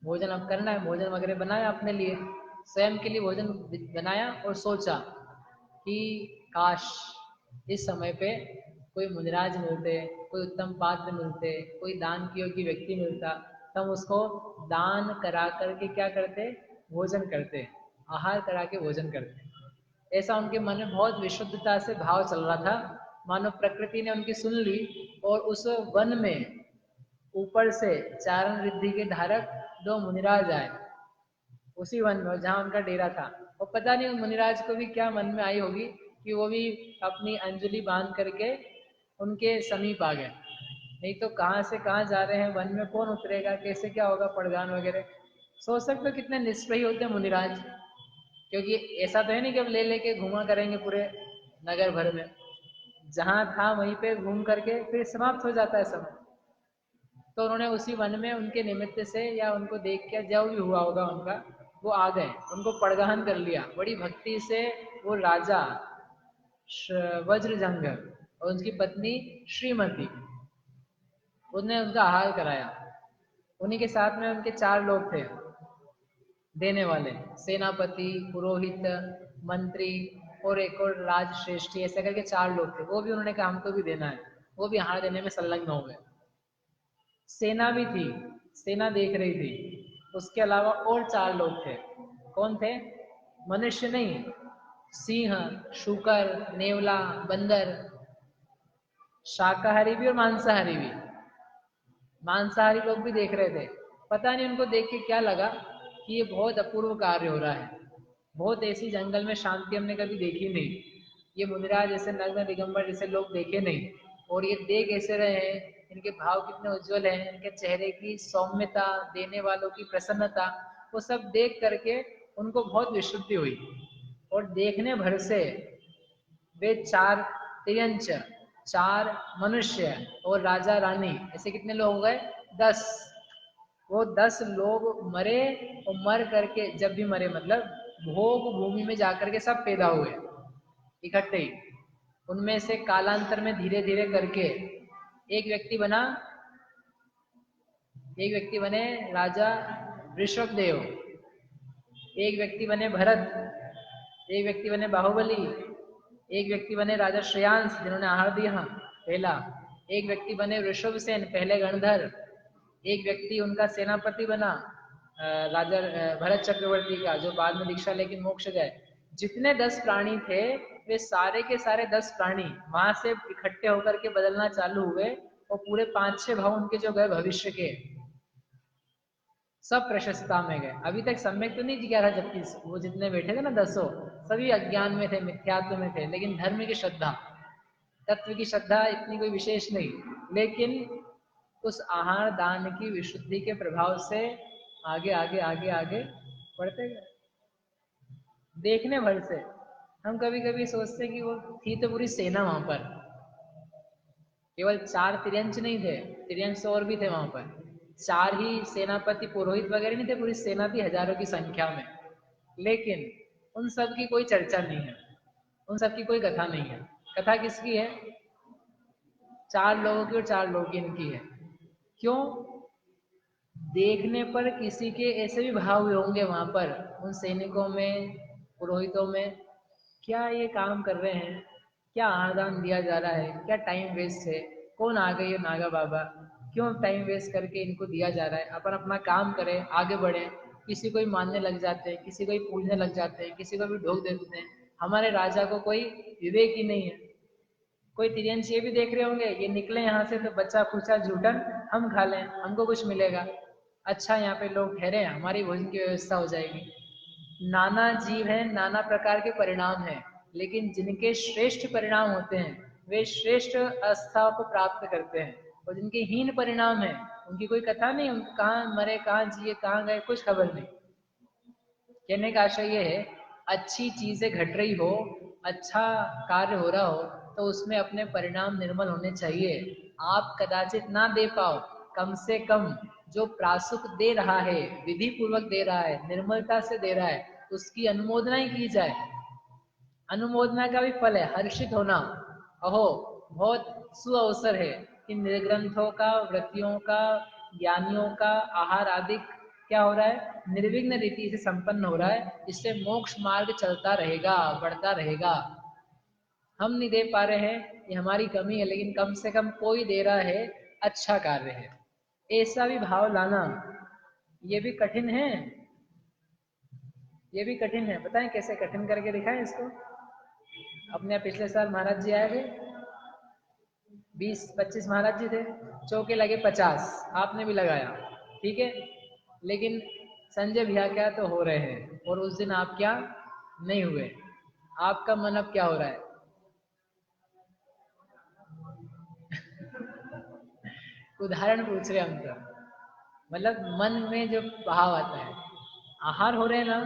भोजन अब करना है, भोजन वगैरह बनाया अपने लिए, स्वयं के लिए भोजन बनाया और सोचा कि काश इस समय पे कोई मुनिराज मिलते, कोई उत्तम पात्र मिलते, कोई दान की योग्य व्यक्ति मिलता, तो हम उसको दान करा करके क्या करते, भोजन करते, आहार करा के भोजन करते। ऐसा उनके मन में बहुत विशुद्धता से भाव चल रहा था, मानो प्रकृति ने उनकी सुन ली और उस वन में ऊपर से चारण रिद्धि के धारक 2 मुनिराज आए उसी वन में जहाँ उनका डेरा था। और पता नहीं उन मुनिराज को भी क्या मन में आई होगी कि वो भी अपनी अंजलि बांध करके उनके समीप आ गए। नहीं तो कहाँ से कहाँ जा रहे हैं, वन में कौन उतरेगा, कैसे क्या होगा, पड़गान वगैरह। सोच सकते हो कितने निष्ठुर होते हैं मुनिराज, क्योंकि ऐसा तो है नहीं कि अब ले लेके घुमा करेंगे पूरे नगर भर में, जहाँ था वहीं पे घूम करके फिर समाप्त हो जाता है समय। तो उन्होंने उसी वन में उनके निमित्त से या उनको देख के जो भी हुआ होगा उनका, वो आ गए, उनको पड़गाहन कर लिया बड़ी भक्ति से। वो राजा वज्रजंग और उनकी पत्नी श्रीमती, उन्हें उनका आहार कराया। उन्हीं के साथ में उनके 4 लोग थे देने वाले, सेनापति, पुरोहित, मंत्री और एक और राजश्रेष्ठी, ऐसे करके 4 लोग थे। वो भी उन्होंने कहा हमको भी देना है, वो भी आहार देने में संलग्न हो गए। सेना भी थी, सेना देख रही थी, उसके अलावा और 4 लोग थे। कौन थे? मनुष्य नहीं, सिंह, शूकर, नेवला, बंदर, शाकाहारी भी और मांसाहारी भी। मांसाहारी लोग भी देख रहे थे। पता नहीं उनको देख के क्या लगा कि ये बहुत अपूर्व कार्य हो रहा है, बहुत ऐसी जंगल में शांति हमने कभी देखी नहीं, ये मुनिराज जैसे नग्न दिगंबर जैसे लोग देखे नहीं। और ये देख ऐसे रहे हैं, इनके भाव कितने उज्जवल हैं, इनके चेहरे की सौम्यता, देने वालों की प्रसन्नता, वो सब देख करके उनको बहुत विशुद्धि हुई। और देखने भर से वे 4 तिर्यंच, 4 मनुष्य और राजा रानी, ऐसे कितने लोग हो गए? 10। वो 10 लोग मरे, और मर करके जब भी मरे मतलब भोग भूमि में जाकर के सब पैदा हुए इकट्ठे ही। उनमें से कालांतर में धीरे धीरे करके एक व्यक्ति बना, एक व्यक्ति बने राजा ऋषभदेव, एक व्यक्ति बने भरत, एक व्यक्ति बने बाहुबली, एक व्यक्ति बने राजा श्रेयांश जिन्होंने आहार दिया पहला, एक व्यक्ति बने ऋषभसेन पहले गणधर, एक व्यक्ति उनका सेनापति बना राजा भरत चक्रवर्ती का, जो बाद में दीक्षा लेके मोक्ष गए। जितने 10 प्राणी थे वे सारे के सारे 10 प्राणी वहां से इकट्ठे होकर के बदलना चालू हुए, और पूरे 5-6 भाव उनके जो गए भविष्य के, सब प्रशस्ता में गए। अभी तक सम्यक तो नहीं दिखा रहा, जबकि वो जितने बैठे थे ना 10 सभी अज्ञान में थे, मिथ्यात्व में थे, लेकिन धर्म की श्रद्धा, तत्व की श्रद्धा इतनी कोई विशेष नहीं, लेकिन उस आहार दान की विशुद्धि के प्रभाव से आगे आगे आगे आगे बढ़ते गए। देखने भर से हम कभी कभी सोचते कि वो थी तो पूरी सेना वहां पर, केवल 4 तिर्यंच नहीं थे, तिर्यंच और भी थे वहां पर। 4 ही सेनापति पुरोहित वगैरह नहीं थे, पूरी सेना थी हजारों की संख्या में। लेकिन उन सब की कोई चर्चा नहीं है, उन सब की कोई कथा नहीं है। कथा किसकी है? 4 लोगों की, और 4 लोगों की इनकी है। क्यों? देखने पर किसी के ऐसे भी भाव हुए होंगे वहां पर, उन सैनिकों में, पुरोहितों में, क्या ये काम कर रहे हैं, क्या आदान दिया जा रहा है, क्या टाइम वेस्ट है, कौन आ गई है नागा बाबा, क्यों टाइम वेस्ट करके इनको दिया जा रहा है, अपन अपना काम करें, आगे बढ़े। किसी को ही मानने लग जाते हैं, किसी को ही पूजने लग जाते हैं, किसी को भी ढोक देते हैं। हमारे राजा को कोई विवेक ही नहीं है। कोई तिरंज ये भी देख रहे होंगे, ये निकले यहाँ से तो बच्चा पूछा झूठन हम खा लें, हमको कुछ मिलेगा, अच्छा यहाँ पे लोग ठहरे, हमारी भोजन की व्यवस्था हो जाएगी। नाना जीव हैं, नाना प्रकार के परिणाम हैं, लेकिन जिनके श्रेष्ठ परिणाम होते हैं वे श्रेष्ठ अवस्था को प्राप्त करते हैं, और जिनके हीन परिणाम हैं उनकी कोई कथा नहीं, उनके कहाँ मरे, कहाँ जिए, कहाँ गए, कुछ खबर नहीं। कहने का आशय ये है, अच्छी चीजें घट रही हो, अच्छा कार्य हो रहा हो, तो उसमें अपने परिणाम निर्मल होने चाहिए। आप कदाचित ना दे पाओ, कम से कम जो प्रासुक दे रहा है, विधि पूर्वक दे रहा है, निर्मलता से दे रहा है, उसकी अनुमोदना ही की जाए। अनुमोदना का भी फल है हर्षित होना। अहो, बहुत सुअवसर है कि निर्ग्रंथों का, व्रतियों का, ज्ञानियों का आहार आदि क्या हो रहा है, निर्विघ्न रीति से संपन्न हो रहा है। इससे मोक्ष मार्ग चलता रहेगा, बढ़ता रहेगा। हम नहीं दे पा रहे हैं, ये हमारी कमी है, लेकिन कम से कम कोई दे रहा है, अच्छा कार्य है। ऐसा भी भाव लाना, ये भी कठिन है, ये भी कठिन है। बताएं कैसे कठिन करके दिखाएं इसको। अपने पिछले साल महाराज जी आए थे, 20-25 महाराज जी थे, चौके लगे 50, आपने भी लगाया, ठीक है, लेकिन संजय भैया क्या तो हो रहे हैं, और उस दिन आप क्या नहीं हुए। आपका मन अब क्या हो रहा है? उदाहरण पूछ रहे हम तो, मतलब मन में जो भाव आता है। आहार हो रहे हैं ना,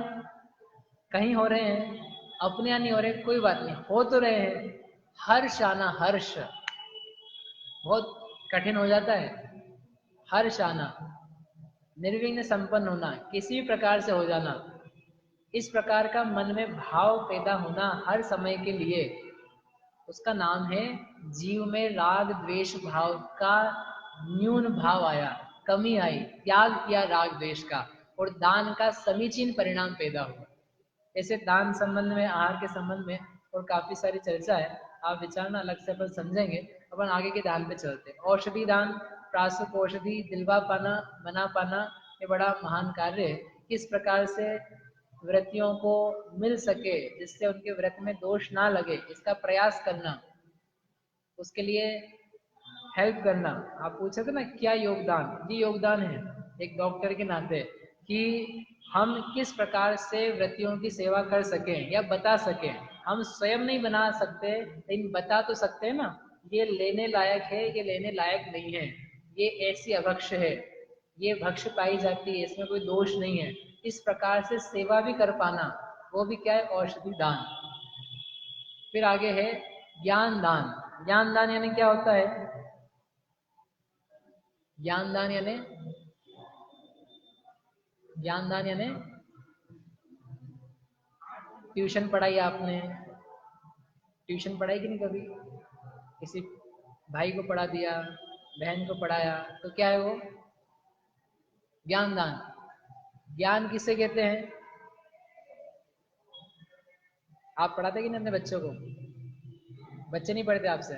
कहीं हो रहे हैं, अपने यहाँ नहीं हो रहे, कोई बात नहीं, हो तो रहे हैं। हर्ष आना, हर्ष बहुत कठिन हो जाता है। हर्ष आना, निर्विघ्न संपन्न होना, किसी भी प्रकार से हो जाना, इस प्रकार का मन में भाव पैदा होना हर समय के लिए, उसका नाम है जीव में राग द्वेष भाव का न्यून भाव आया, कमी आई, त्याग किया राग द्वेष का, और दान का समीचीन परिणाम पैदा हुआ। ऐसे दान संबंध में, आहार के संबंध में और काफी सारी चर्चा है, आप विचारना, अलग से अपन समझेंगे। अपन आगे के दान पे चलते हैं। औषधि दान, प्रासुक औषधि दिलवा पाना, मना पाना, ये बड़ा महान कार्य है। किस प्रकार से व्रतियों को मिल सके, जिससे उनके व्रत में दोष ना लगे, इसका प्रयास करना, उसके लिए हेल्प करना। आप पूछे थे ना क्या योगदान, ये योगदान है एक डॉक्टर के नाते, कि हम किस प्रकार से व्रतियों की सेवा कर सकें या बता सकें। हम स्वयं नहीं बना सकते, लेकिन बता तो सकते हैं ना, ये लेने लायक है, ये लेने लायक नहीं है, ये ऐसी अभक्ष है, ये भक्ष पाई जाती है, इसमें कोई दोष नहीं है। इस प्रकार से सेवा भी कर पाना, वो भी क्या है, औषधि दान। फिर आगे है ज्ञान दान। ज्ञान दान यानी क्या होता है? ज्ञान दान यानी, ज्ञान दान यानी ट्यूशन पढ़ाई आपने, ट्यूशन पढ़ाई कि नहीं कभी, किसी भाई को पढ़ा दिया, बहन को पढ़ाया, तो क्या है वो? ज्ञान दान। ज्ञान किसे कहते हैं? आप पढ़ाते कि नहीं अपने बच्चों को? बच्चे नहीं पढ़ते आपसे?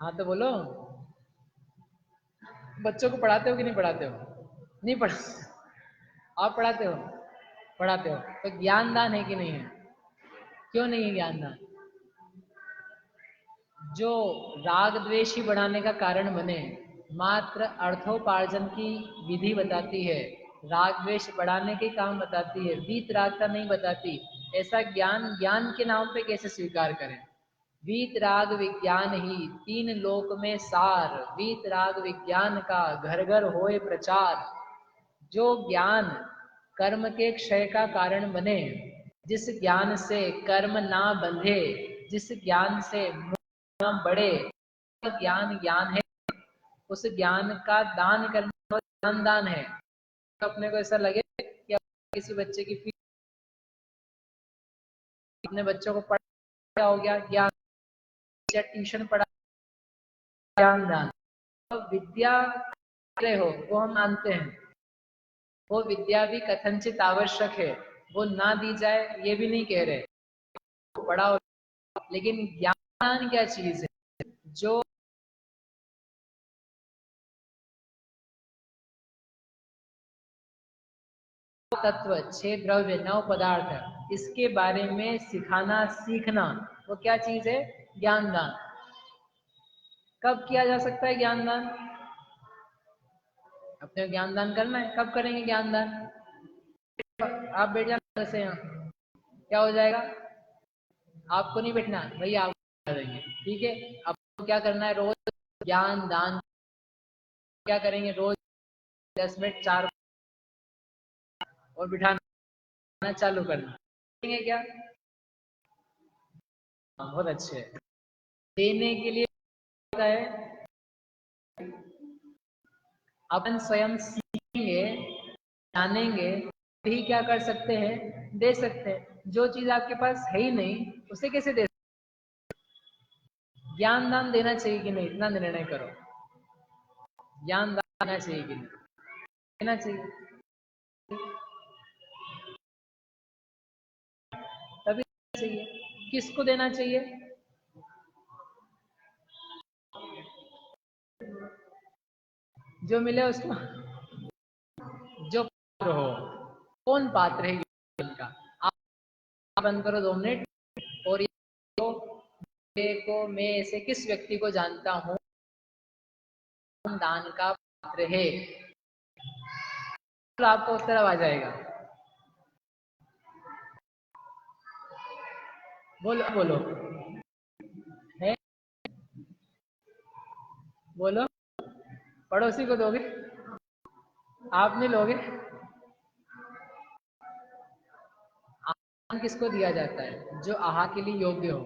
हाँ तो बोलो, बच्चों को पढ़ाते हो कि नहीं पढ़ाते हो? नहीं पढ़ आप पढ़ाते हो? पढ़ाते हो, तो ज्ञान दान है कि नहीं है? क्यों नहीं है ज्ञान दान? जो राग द्वेष ही बढ़ाने का कारण बने, मात्र अर्थोपार्जन की विधि बताती है, राग द्वेष बढ़ाने के काम बताती है, वीत रागता नहीं बताती। ऐसा ज्ञान ज्ञान के नाम पे कैसे स्वीकार करें? वीत राग विज्ञान ही तीन लोक में सार, वीत राग विज्ञान का घर घर होए प्रचार। जो ज्ञान कर्म के क्षय का कारण बने, जिस ज्ञान से कर्म ना बंधे, जिस ज्ञान से न बढ़े, ज्ञान ज्ञान है, उस ज्ञान का दान करना ज्ञान दान है। तो अपने को ऐसा लगे कि किसी बच्चे की फीस, अपने बच्चों को पढ़ा हो गया ज्ञान, या ट्यूशन पढ़ा, ज्ञान दान। तो विद्या रहे हो वो हम मानते हैं, वो विद्या भी कथनचित आवश्यक है, वो ना दी जाए ये भी नहीं कह रहे, बड़ा हो, लेकिन ज्ञान क्या चीज है जो तत्व, 6 द्रव्य, 9 पदार्थ, इसके बारे में सिखाना सीखना, वो क्या चीज है? ज्ञान दान। कब किया जा सकता है ज्ञान दान? अपने ज्ञान दान करना है, कब करेंगे ज्ञान दान? आप बैठ जाना से यहाँ, क्या हो जाएगा? आपको नहीं बैठना भैया, आप करेंगे, ठीक है। आपको क्या करना है? रोज ज्ञान दान क्या करेंगे? रोज 10 मिनट 4 और बिठाना चालू करना, करेंगे क्या? बहुत अच्छे है। देने के लिए होता है अपन स्वयं सीखेंगे, जानेंगे, भी क्या कर सकते हैं? दे सकते हैं। जो चीज आपके पास है ही नहीं उसे कैसे दे? ज्ञान दान देना चाहिए कि नहीं, इतना निर्णय करो। ज्ञान दान देना चाहिए कि नहीं? देना चाहिए। तभी चाहिए। किसको देना चाहिए? जो मिले उसको, जो पात्र हो। कौन पात्र है का? आप बंद करो 2 मिनट, और ये को मैं ऐसे किस व्यक्ति को जानता हूँ दान का पात्र है, तो आपको उत्तर आ जाएगा। बोलो बोलो, है? बोलो। पड़ोसी को दोगे? आप नहीं लोगे? ज्ञान किसको दिया जाता है? जो आहा के लिए योग्य हो।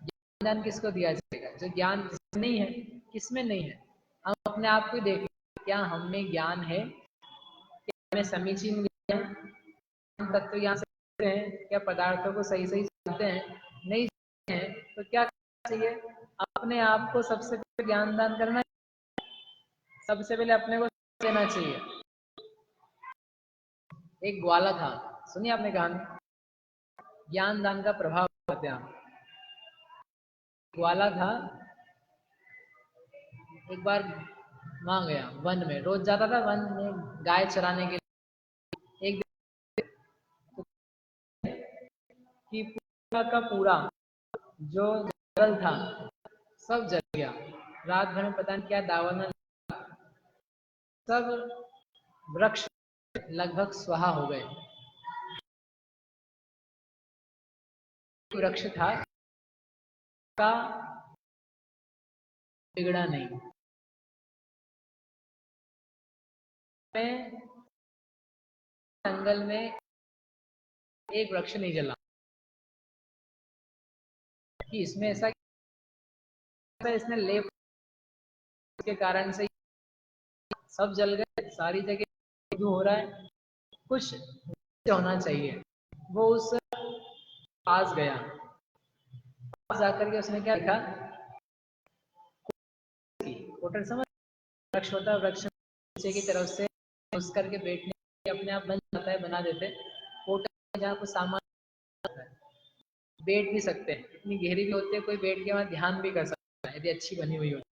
ज्ञान किसको दिया जाएगा? जो ज्ञान जिसमें नहीं है। किसमें नहीं है? हम अपने आप को देखें, क्या हमें ज्ञान है? क्या हमें समीचीन ज्ञान है? तत्व ज्ञान से हैं? क्या पदार्थों को सही सही जानते हैं? नहीं जानते हैं तो क्या करना चाहिए? अपने आप को सबसे पहले ज्ञान दान करना, सबसे पहले अपने को देना चाहिए। एक ग्वाला था, सुनिए आपने कहानी, ज्ञान दान का प्रभाव बताते हैं। ग्वाला था, एक बार वहां गया वन में, रोज जाता था वन में गाय चराने के लिए। एक दिन कि पूरा का पूरा जो जंगल था सब जल गया। रात भर में पता नहीं क्या दावना, सब वृक्ष लगभग स्वाहा हो गए। वृक्ष था का बिगड़ा नहीं। में जंगल में एक वृक्ष नहीं जला, कि इसमें ऐसा इसने लेप के कारण से सब जल गए, सारी जगह हो रहा है। कुछ होना चाहिए। वो उस पास गया, पास जाकर के उसने क्या लिखा? कोटर समझ, वृक्ष होता है, वृक्ष नीचे की तरफ से घुस करके बैठने अपने आप बन जाता है, बना देते। कोटर जहाँ कुछ सामान बैठ भी सकते हैं, इतनी गहरी भी होती है, कोई बैठ के वहां ध्यान भी कर सकता है यदि अच्छी बनी हुई होती।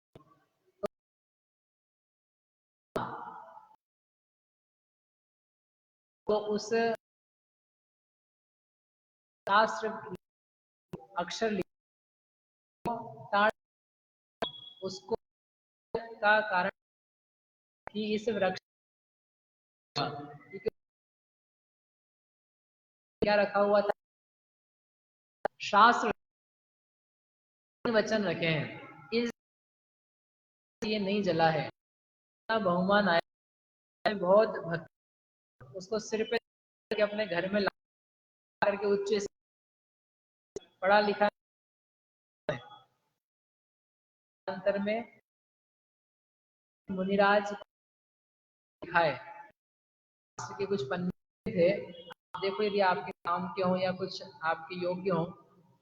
तो उस शास्त्र अक्षर उसको का कारण कि इस वृक्ष क्या रखा हुआ था? शास्त्र वचन रखे हैं, इस ये नहीं जला है। बहुमान आया, बहुत भक्त उसको सिर पे अपने घर में ला करके उच्च पढ़ा लिखा अंतर में मुनिराज लिखा है के कुछ पन्ने थे। देखो यदि आपके काम के हो या कुछ आपके योग्य हो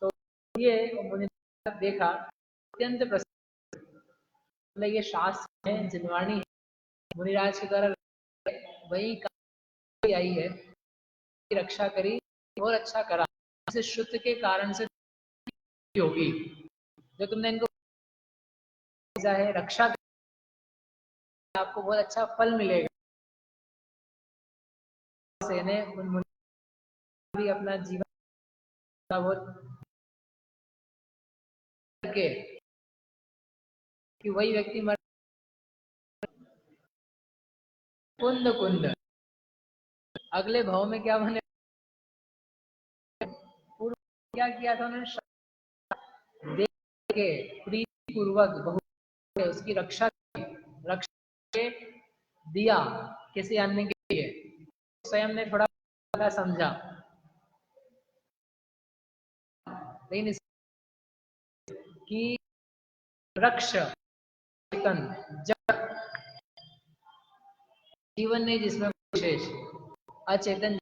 तो ये मुनिराज देखा, अत्यंत प्रसन्न। ये शास्त्र है, जिनवाणी है, मुनिराज के द्वारा वही काली आई है, रक्षा करी और अच्छा करा, इसे श्रुत के कारण से होगी। जो तुमने इनको है रक्षा, आपको बहुत अच्छा फल मिलेगा। से ने उन मुनि भी अपना जीवन बहुत के कि वही व्यक्ति मर कुंद कुंद अगले भाव में क्या बने, पूर्व क्या किया था उन्होंने, देख के प्रीति पूर्वक बहुत उसकी रक्षा रक्षा दिया किसी अन्य के लिए। स्वयं ने थोड़ा समझा, लेकिन कि वृक्ष चेतन जड़ जीवन ने जिसमें विशेष अचेतन,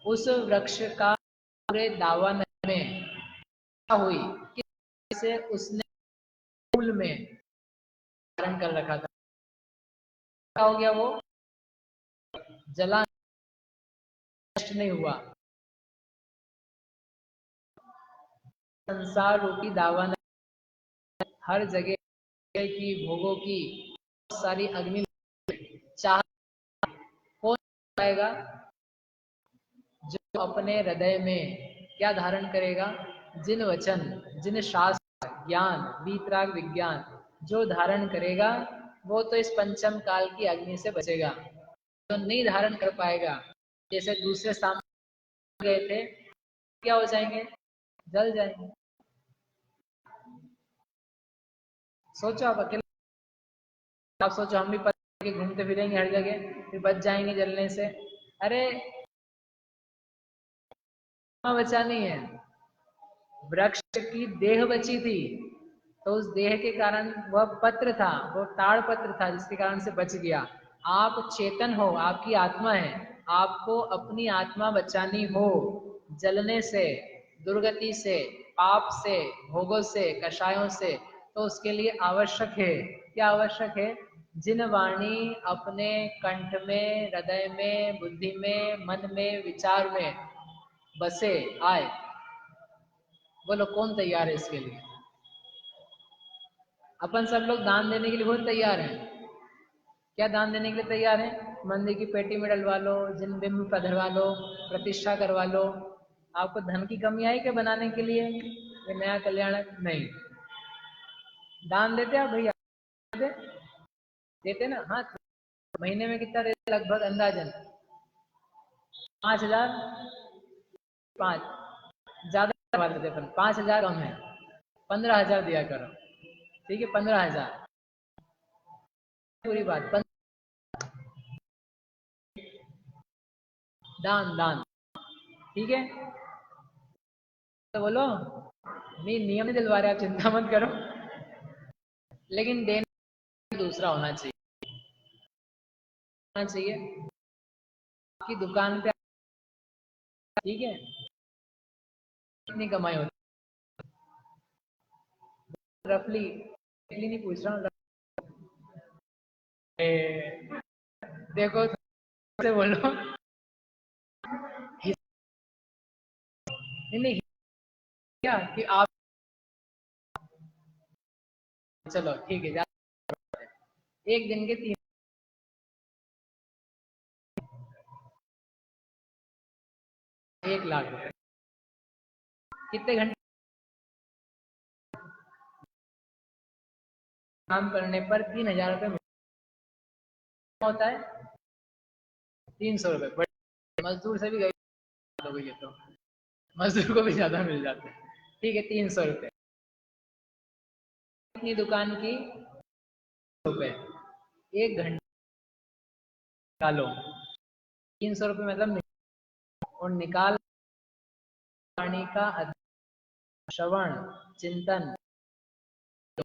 उस वृक्ष का पूरे दावन में हुई कि उसने मूल में धारण कर रखा था। क्या हो गया, वो जला नष्ट नहीं हुआ। संसार रूपी दावन हर जगह की भोगों की सारी अग्नि चाह कौन पाएगा, जो अपने हृदय में क्या धारण करेगा, जिन वचन जिन शास्त्र ज्ञान वीतराग विज्ञान जो धारण करेगा वो तो इस पंचम काल की अग्नि से बचेगा। जो नहीं धारण कर पाएगा, जैसे दूसरे सामने गए थे, क्या हो जाएंगे, जल जाएंगे। सोचो आप अकेले, आप सोचो हम भी पत्थर के घूमते फिरेंगे हर जगह, फिर बच जाएंगे जलने से। अरे बचा नहीं है, वृक्ष की देह बची थी, तो उस देह के कारण वह पत्र था, वो ताड़ पत्र था जिसके कारण से बच गया। आप चेतन हो, आपकी आत्मा है, आपको अपनी आत्मा बचानी हो जलने से, दुर्गति से, पाप से, भोगों से, कषायों से, तो उसके लिए आवश्यक है, क्या आवश्यक है, जिन वाणी अपने कंठ में, हृदय में, बुद्धि में, मन में, विचार में बसे आए। बोलो कौन तैयार है इसके लिए? अपन सब लोग दान देने के लिए बहुत तैयार हैं। क्या दान देने के लिए तैयार हैं? मंदिर की पेटी में डलवा लो, जिन बिंब पधरवा लो, प्रतिष्ठा करवा लो। आपको धन की कमी आई क्या बनाने के लिए ये नया कल्याण? नहीं। दान देते आप भैया? देते ना? हाँ। महीने में कितना देते लगभग अंदाजन? 5,000? 5 ज्यादा करवा देते अपन, 5,000 कम है, 15,000 दिया करो। ठीक है, 15,000 पूरी बात। दान दान ठीक है, तो बोलो नहीं, नियम नहीं दिलवा रहे आप, चिंता मत करो, लेकिन देना दूसरा होना चाहिए आपकी दुकान पे। ठीक है, कितनी कमाई होती रफली? नहीं पूछ रहा हूँ, देखो से बोलो। नहीं क्या कि आप, चलो ठीक है, एक दिन के 1,00,000 रुपए, कितने घंटे काम करने पर 3,000 रुपए होता है? 300 रुपए, बड़े मजदूर से भी गई हो गई है, तो मजदूर को भी ज्यादा मिल जाते हैं। ठीक है, 300 रुपए अपनी दुकान की, रुपए 1 घंटे निकालो, 300 रुपए मतलब और निकाल वाणी का श्रवण चिंतन, तो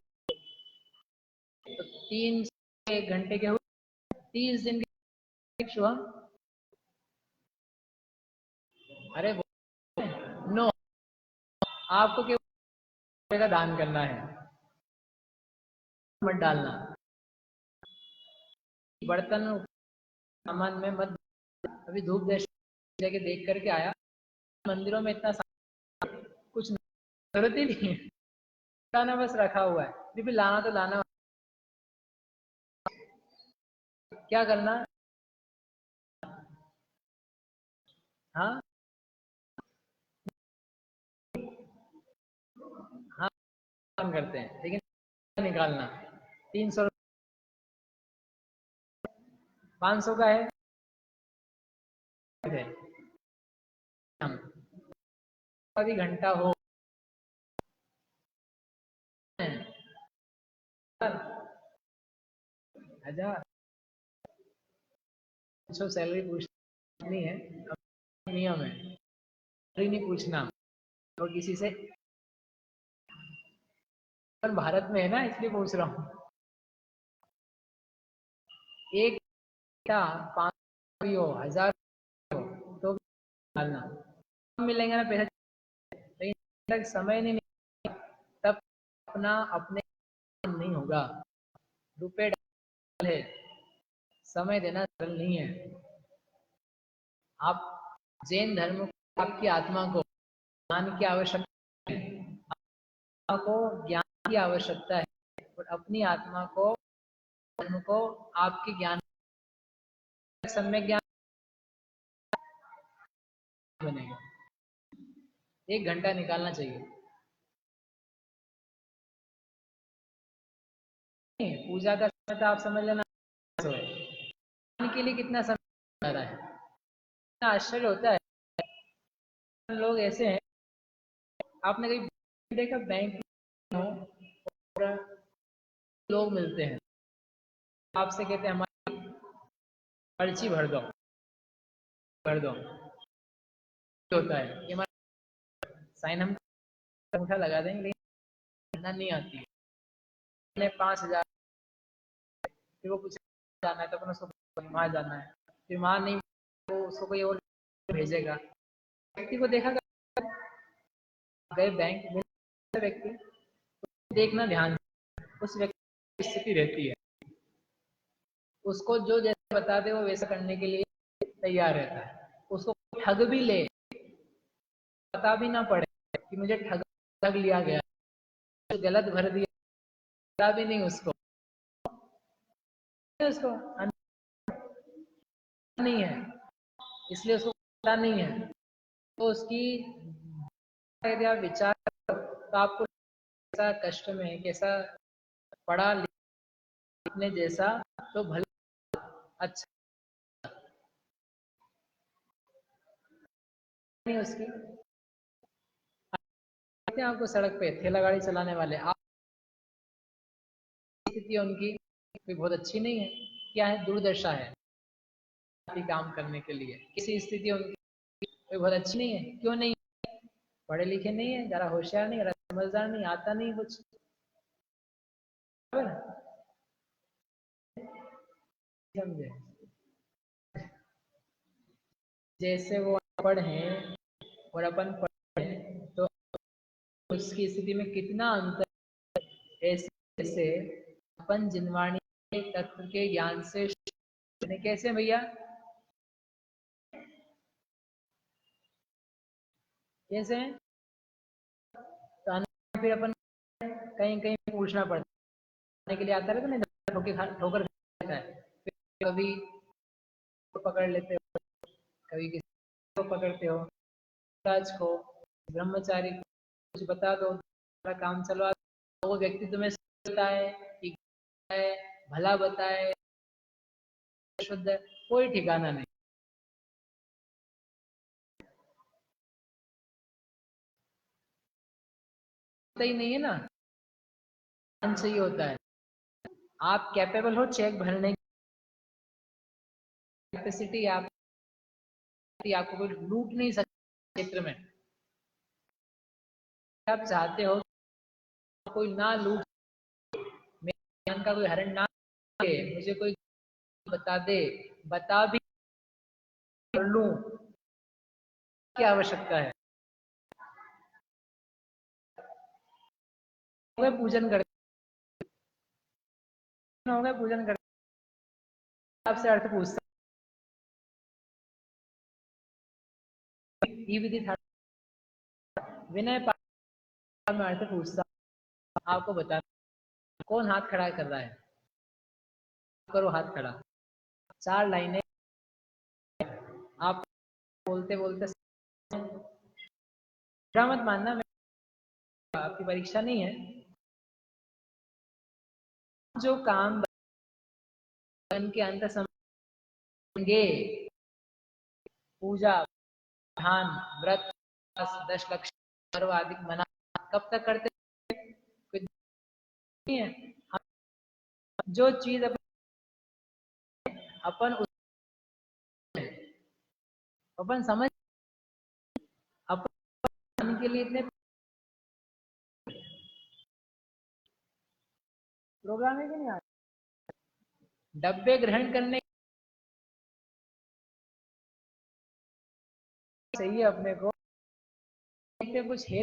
1 घंटे के हुए 30 दिन के शुभम। अरे नो, आपको केवल का दान करना है, मत डालना। बर्तन सामान में मत। अभी धूप देश जगह देख करके आया, मंदिरों में इतना कुछ जरूरत ही नहीं है, लाना बस रखा हुआ है, फिर भी लाना तो लाना। क्या करना? हाँ हाँ, काम करते हैं लेकिन निकालना 300 500 का है हम अभी घंटा हो 1000 पूछो, सैलरी पूछनी है, नियम है सैलरी नहीं पूछना और किसी से। पर भारत में है ना, इसलिए पूछ रहा हूँ। एक घंटा 500 भी हो, 1000 हो, तो डालना मिलेंगे ना पैसा, लेकिन तक समय नहीं मिलेगा, तब अपना अपने नहीं होगा। रुपए डाले, समय देना सरल नहीं है। आप जैन धर्म को, आपकी आत्मा को ज्ञान की आवश्यकता है, आत्मा को ज्ञान की आवश्यकता है, और अपनी आत्मा को, धर्म को आपके ज्ञान, सम्यक ज्ञान बनेगा। 1 घंटा निकालना चाहिए। पूजा का समय तो आप समझ लेना के लिए कितना समय जा रहा है। इतना आश्चर्य होता है, लोग ऐसे हैं, आपने कहीं देखा बैंक में हो और लोग मिलते हैं, आपसे कहते हैं हमारी पर्ची भर दो, भर दो, होता है कि हमारा साइन हम अंगूठा लगा देंगे, लेकिन नहीं आती है। 5,000, फिर वो कुछ जाना है तो अपना उसको वहाँ जाना है, फिर वहाँ नहीं तो उसको कोई और भेजेगा। व्यक्ति को देखा गए बैंक में, व्यक्ति देखना ध्यान, उस व्यक्ति की स्थिति रहती है, उसको जो जैसे बता दे वो वैसा करने के लिए तैयार रहता है। उसको ठग भी ले, पता भी ना पड़े कि मुझे ठग लिया गया, तो गलत भर दिया, पता भी नहीं उसको, उसको नहीं है, इसलिए उसको पता नहीं है। तो उसकी यदि आप विचार तो आपको कैसा कष्ट में, कैसा पढ़ा लिखने जैसा, तो भले अच्छा नहीं उसकी। आपको सड़क पे ठेला गाड़ी चलाने वाले, आप स्थिति उनकी कोई बहुत अच्छी नहीं है, क्या है, दुर्दशा है काम करने के लिए। किसी स्थिति उनकी कोई बहुत अच्छी नहीं है, क्यों नहीं? पढ़े लिखे नहीं है, जरा होशियार नहीं, जरा समझदार नहीं, आता नहीं कुछ, समझे? जैसे वो अनपढ़ हैं और अपन पढ़ हैं, तो उसकी स्थिति में कितना अंतर। ऐसे ऐसे अपन जिनवाणी तत्व के ज्ञान से कैसे भैया, कैसे तो फिर अपन कहीं कहीं पूछना पड़ता के लिए आता है, तो नहीं ठोकर खाता है, फिर कभी तो पकड़ लेते हो, कभी किसी को पकड़ते हो, राज को, ब्रह्मचारी को कुछ बता दो, काम चलवा, वो व्यक्ति तुम्हें बताए कि है, भला बताए, शुद्ध है, कोई ठिकाना नहीं। सही नहीं है ना, सही होता है। आप कैपेबल हो चेक भरने की, कैपेसिटी आप, आपको कोई लूट नहीं सकता क्षेत्र में। आप चाहते हो कोई ना लूट, मेरे ज्ञान का कोई हरण ना करे, मुझे कोई बता दे, बता भी कर लूं, क्या आवश्यकता है? पूजन करते, पूजन करते आपसे अर्थ पूछता विधि विनय में अर्थ पूछता आपको बता कौन हाथ खड़ा कर रहा है, करो हाथ खड़ा। 4 लाइनें आप बोलते बोलते मत मानना, आपकी परीक्षा नहीं है। जो काम बन के अंत समझेंगे, पूजा ध्यान व्रत 10 लक्ष्य पर्व आदि मना कब तक करते कुछ नहीं है। जो चीज अपन समझ अपन के लिए इतने प्रोग्राम है कि नहीं आते, डब्बे ग्रहण करने चाहिए अपने को कुछ है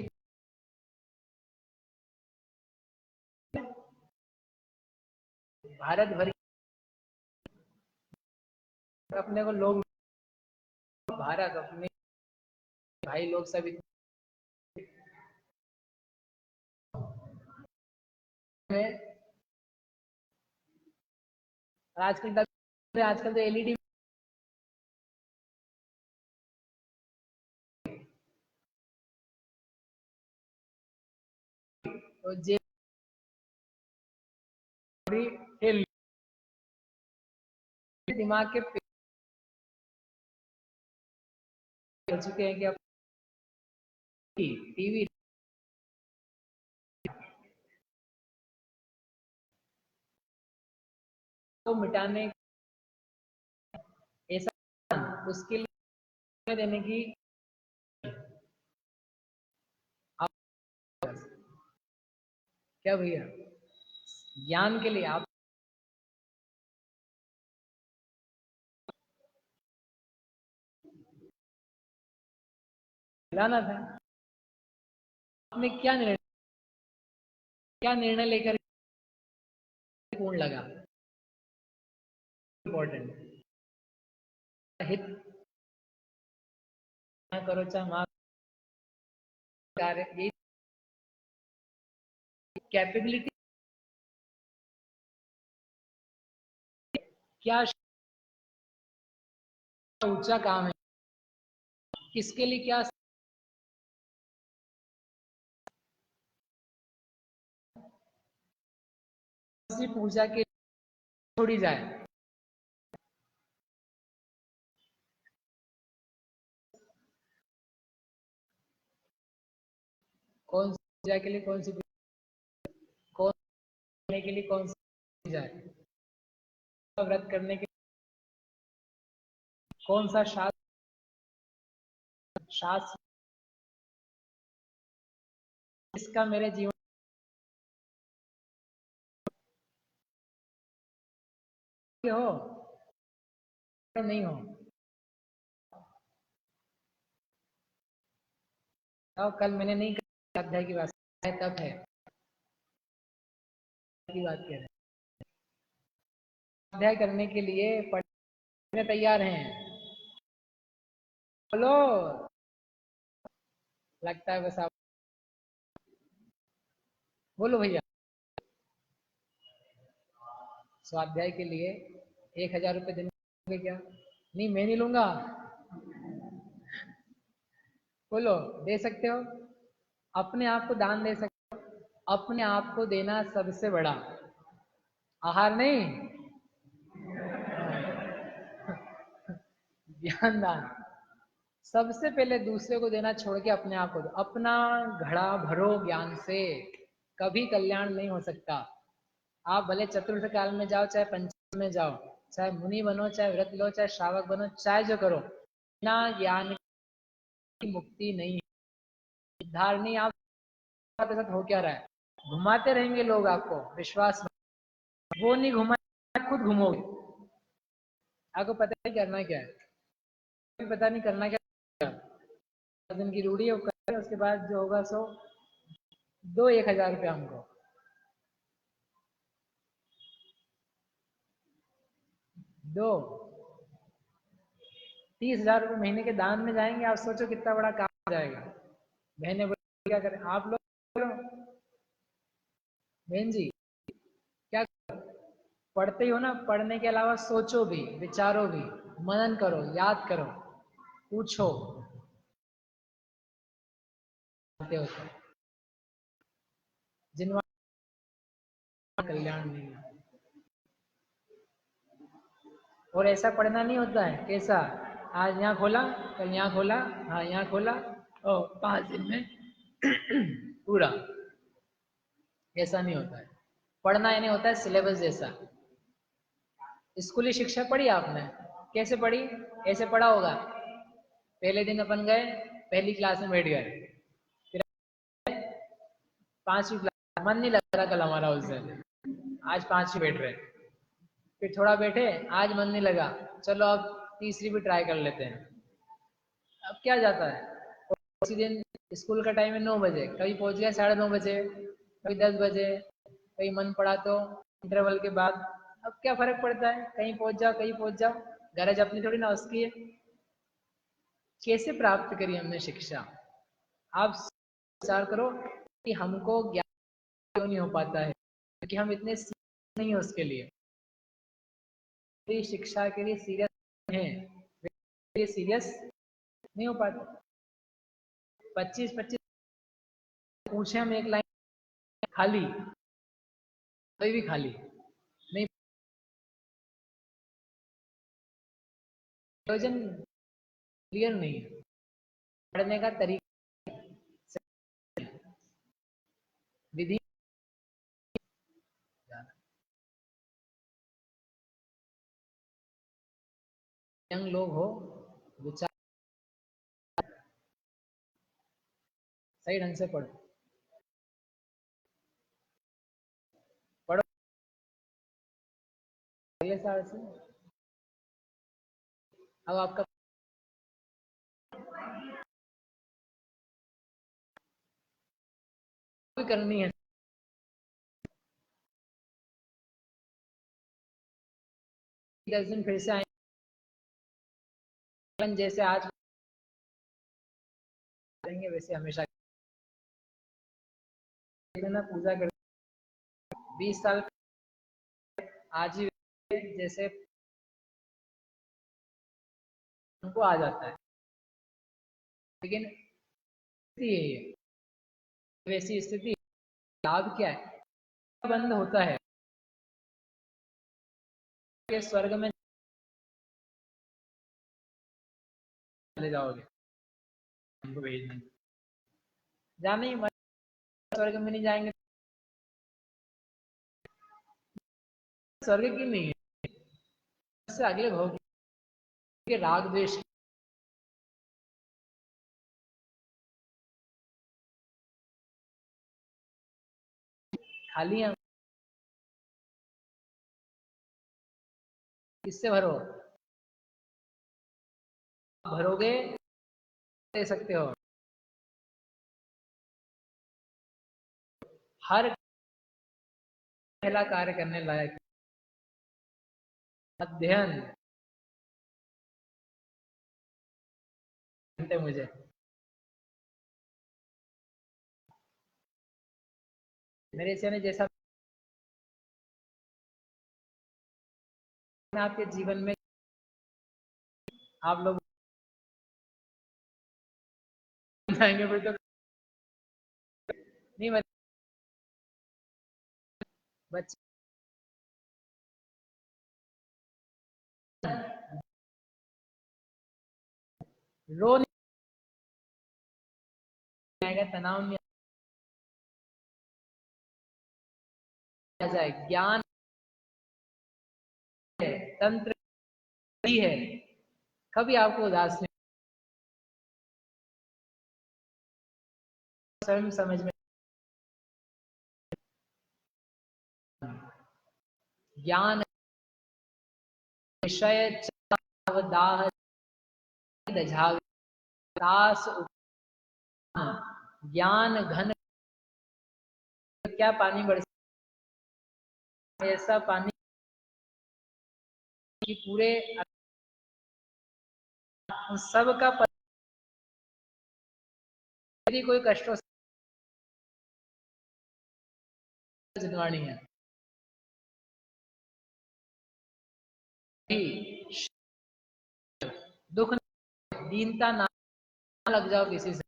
भारत भर अपने को लोग भारत अपने भाई लोग सब आजकल तो एलईडी तो दिमाग के हो चुके हैं कि अब टीवी को मिटाने ऐसा उसके लिए देने की क्या भैया ज्ञान के लिए आप लाना था। आपने क्या निर्णय लेकर पूर्ण लगा इम्पोर्टेंट हित करो चाहे मां कार्य ये कैपेबिलिटी क्या ऊंचा काम है, किसके लिए क्या पूजा के छोड़ी जाए। कौन सी पूजा के लिए कौन सी कौन करने के लिए कौन सी जाए, व्रत करने के कौन सा शास्त्र इसका मेरे जीवन हो नहीं हो। अब कल मैंने नहीं कहा अध्याय की बात तब है की बात कह रहे हैं, अध्याय करने के लिए पढ़ने तैयार हैं। बोलो लगता है बस आप बोलो भैया। स्वाध्याय के लिए 1000 रुपये देंगे क्या? नहीं मैं नहीं लूंगा। बोलो दे सकते हो, अपने आप को दान दे सकते हो, अपने आप को देना सबसे बड़ा आहार नहीं ज्ञान दान। सबसे पहले दूसरे को देना छोड़ के अपने आप को दो। अपना घड़ा भरो ज्ञान से, कभी कल्याण नहीं हो सकता। आप भले चतुर्थ काल में जाओ चाहे पंचम में जाओ, चाहे मुनि बनो चाहे व्रत लो चाहे श्रावक बनो चाहे जो करो, बिना ज्ञान की मुक्ति नहीं है। उद्धार नहीं। आप साथ हो क्या रहा है, घुमाते रहेंगे लोग आपको, विश्वास वो नहीं घुमा खुद घूमोगे। आपको पता नहीं करना क्या है, पता नहीं करना क्या, दिन की रूढ़ी है, उसके बाद जो होगा सो दो 1000 रुपया हमको। दो 30,000 रुपये महीने के दान में जाएंगे। आप सोचो कितना बड़ा काम हो जाएगा। बहने बोले क्या करें आप लोग, बोलो बहन जी क्या पढ़ते ही हो ना, पढ़ने के अलावा सोचो भी, विचारो भी, मनन करो, याद करो, पूछो होते जिनवा कल्याण नहीं है। और ऐसा पढ़ना नहीं होता है कैसा, आज यहाँ खोला कल यहाँ खोला, हाँ यहाँ खोला, ओ 5 दिन में पूरा, ऐसा नहीं होता है। पढ़ना यानी होता है सिलेबस जैसा। स्कूली शिक्षा पढ़ी आपने, कैसे पढ़ी, ऐसे पढ़ा होगा। पहले दिन अपन गए, पहली क्लास में बैठ गए, फिर 5वीं क्लास, मन नहीं लग रहा कल हमारा उस दिन, आज 5वीं बैठ रहे, फिर थोड़ा बैठे, आज मन नहीं लगा, चलो अब तीसरी भी ट्राई कर लेते हैं। अब क्या जाता है, उसी दिन स्कूल का टाइम है 9 बजे, कभी पहुंच गया 9:30 बजे, कभी 10 बजे, कहीं मन पड़ा तो इंटरवल के बाद। अब क्या फर्क पड़ता है, कहीं पहुंच जाओ कहीं पहुंच जाओ, गरज अपनी थोड़ी ना उसकी है। कैसे प्राप्त करी हमने शिक्षा, आप विचार करो कि हमको ज्ञान क्यों नहीं हो पाता है, क्योंकि हम इतने सीरियस नहीं है उसके लिए। शिक्षा के लिए सीरियस हैं, सीरियस नहीं हो पाता। 25-25 पूछे हम, एक लाइन खाली, कोई भी खाली नहीं, प्रयोजन क्लियर नहीं है, पढ़ने का तरीका विधि। यंग लोग हो, विचार सही ढंग से पढ़ो, पढ़ो अगले साल से। अब आपका भी करनी है, 10 दिन फिर से आएंगे, जैसे आज करेंगे वैसे हमेशा ना पूजा कर। 20 साल आज ही जैसे उनको आ जाता है, लेकिन यही है, वैसी स्थिति लाभ क्या है, बंद होता है कि स्वर्ग में चले जाओगे, उनको भेजने जाने ही मत, स्वर्ग में नहीं जाएंगे, स्वर्ग की नहीं है, उससे अगले भोग के राग द्वेष खाली हैं। किससे भरो, भरोगे दे सकते हो, हर पहला कार्य करने लायक अध्ययन घंटे मुझे मेरे से जैसा आपके जीवन में आप लोग जाएंगे फिर तो नहीं, बच्चे रो नहीं आएगा, तनाव नहीं आ जाए, ज्ञान है, तंत्र भी है, कभी आपको उदास नहीं, स्वयं समझ में ज्ञान विषय दाह दास ज्ञान घन, क्या पानी बरस, ऐसा पानी कि पूरे सबका यदि कोई कष्टों से जिनवाणी है दुख दीनता ना लग जाओ किसी से,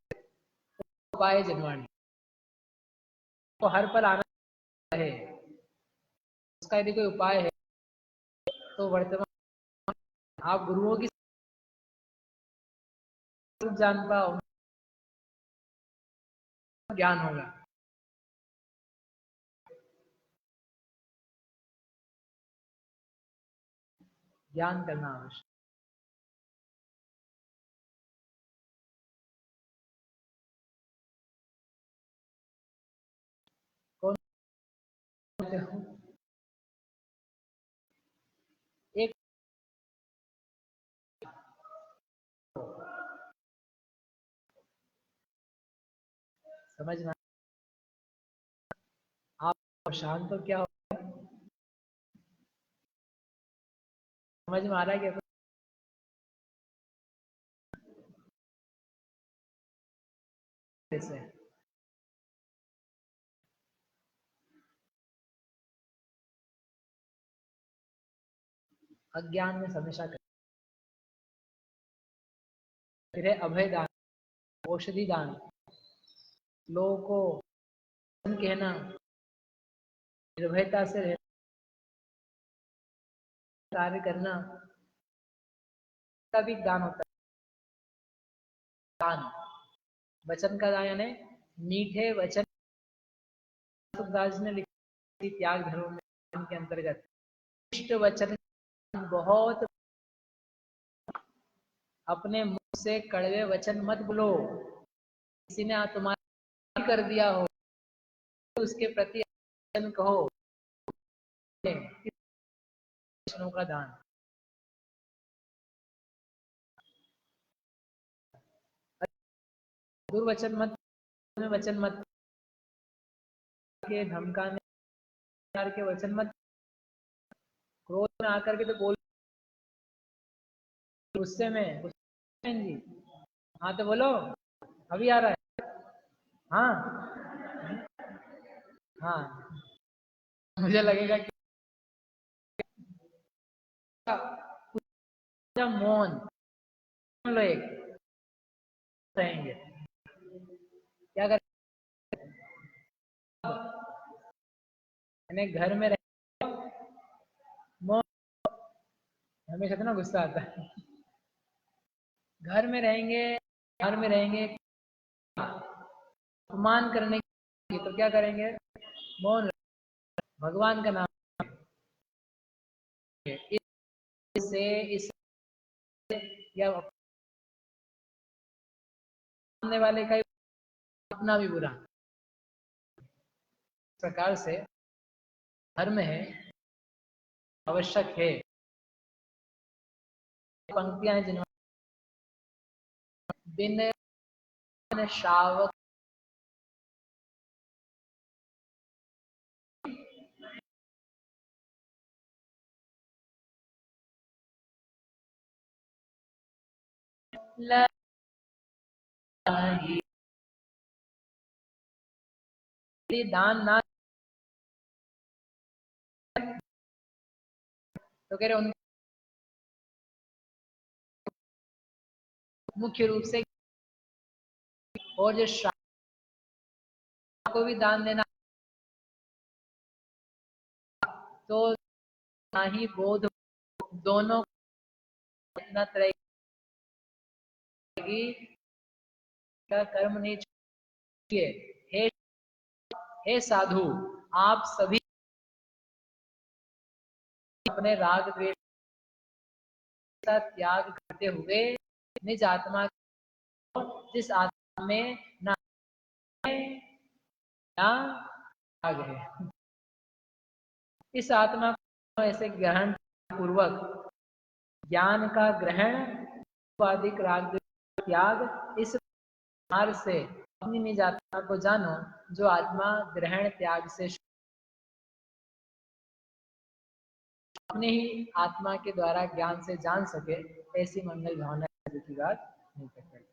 उपाय जिनवाणी तो हर पल आनंद रहे, उसका यदि कोई उपाय है तो वर्तमान आप गुरुओं की जान पाओ, ज्ञान होगा। ज्ञान करना आवश्यक। कौन एक समझ में आप शांत तो क्या हो, समझ में आ रहा है क्या? कैसे अज्ञान में हमेशा कर फिर है अभय दान, औषधि दान, लोगों को कहना, निर्भयता से रहना, कार्य करना, का भी दान होता है। दान वचन का दान यानी मीठे वचन, तुलसीदास ने लिखी त्याग धर्म में के अंतर्गत इष्ट वचन बहुत, अपने मुंह से कड़वे वचन मत बोलो, किसी ने तुम्हारा कर दिया हो तो उसके प्रति वचन कहो, वचनों का दान। दुर्वचन मत, वचन मत के धमकाने के वचन मत, क्रोध में आकर के तो बोल, गुस्से में जी हाँ तो बोलो, अभी आ रहा है, हाँ हाँ मुझे लगेगा कि मौन लो एक रहेंगे, क्या करें घर में रह मौन, हमेशा इतना गुस्सा आता है, घर में रहेंगे, घर में रहेंगे अपमान करने की तो क्या करेंगे, मौन, भगवान का नाम इससे इस या सामने वाले का अपना भी बुरा, इस प्रकार से धर्म है, आवश्यक है। पंक्तियां हैं जिन्होंने बिन श्रावक दान ना तो कह रहे उन मुख्य रूप से, और जो श्रावक को भी दान देना तो ना ही बोध, दोनों का कर्म नहीं चाहिए। हे हे साधु, आप सभी अपने राग द्वेष का त्याग करते हुए निज आत्मा, जिस आत्मा में ना राग है, इस आत्मा को ऐसे ग्रहण पूर्वक ज्ञान का ग्रहण, अधिक राग त्याग, इस मार्ग से अपनी निज आत्मा को जानो जो आत्मा ग्रहण त्याग से अपने ही आत्मा के द्वारा ज्ञान से जान सके, ऐसी मंगल भावना की बात नहीं करते।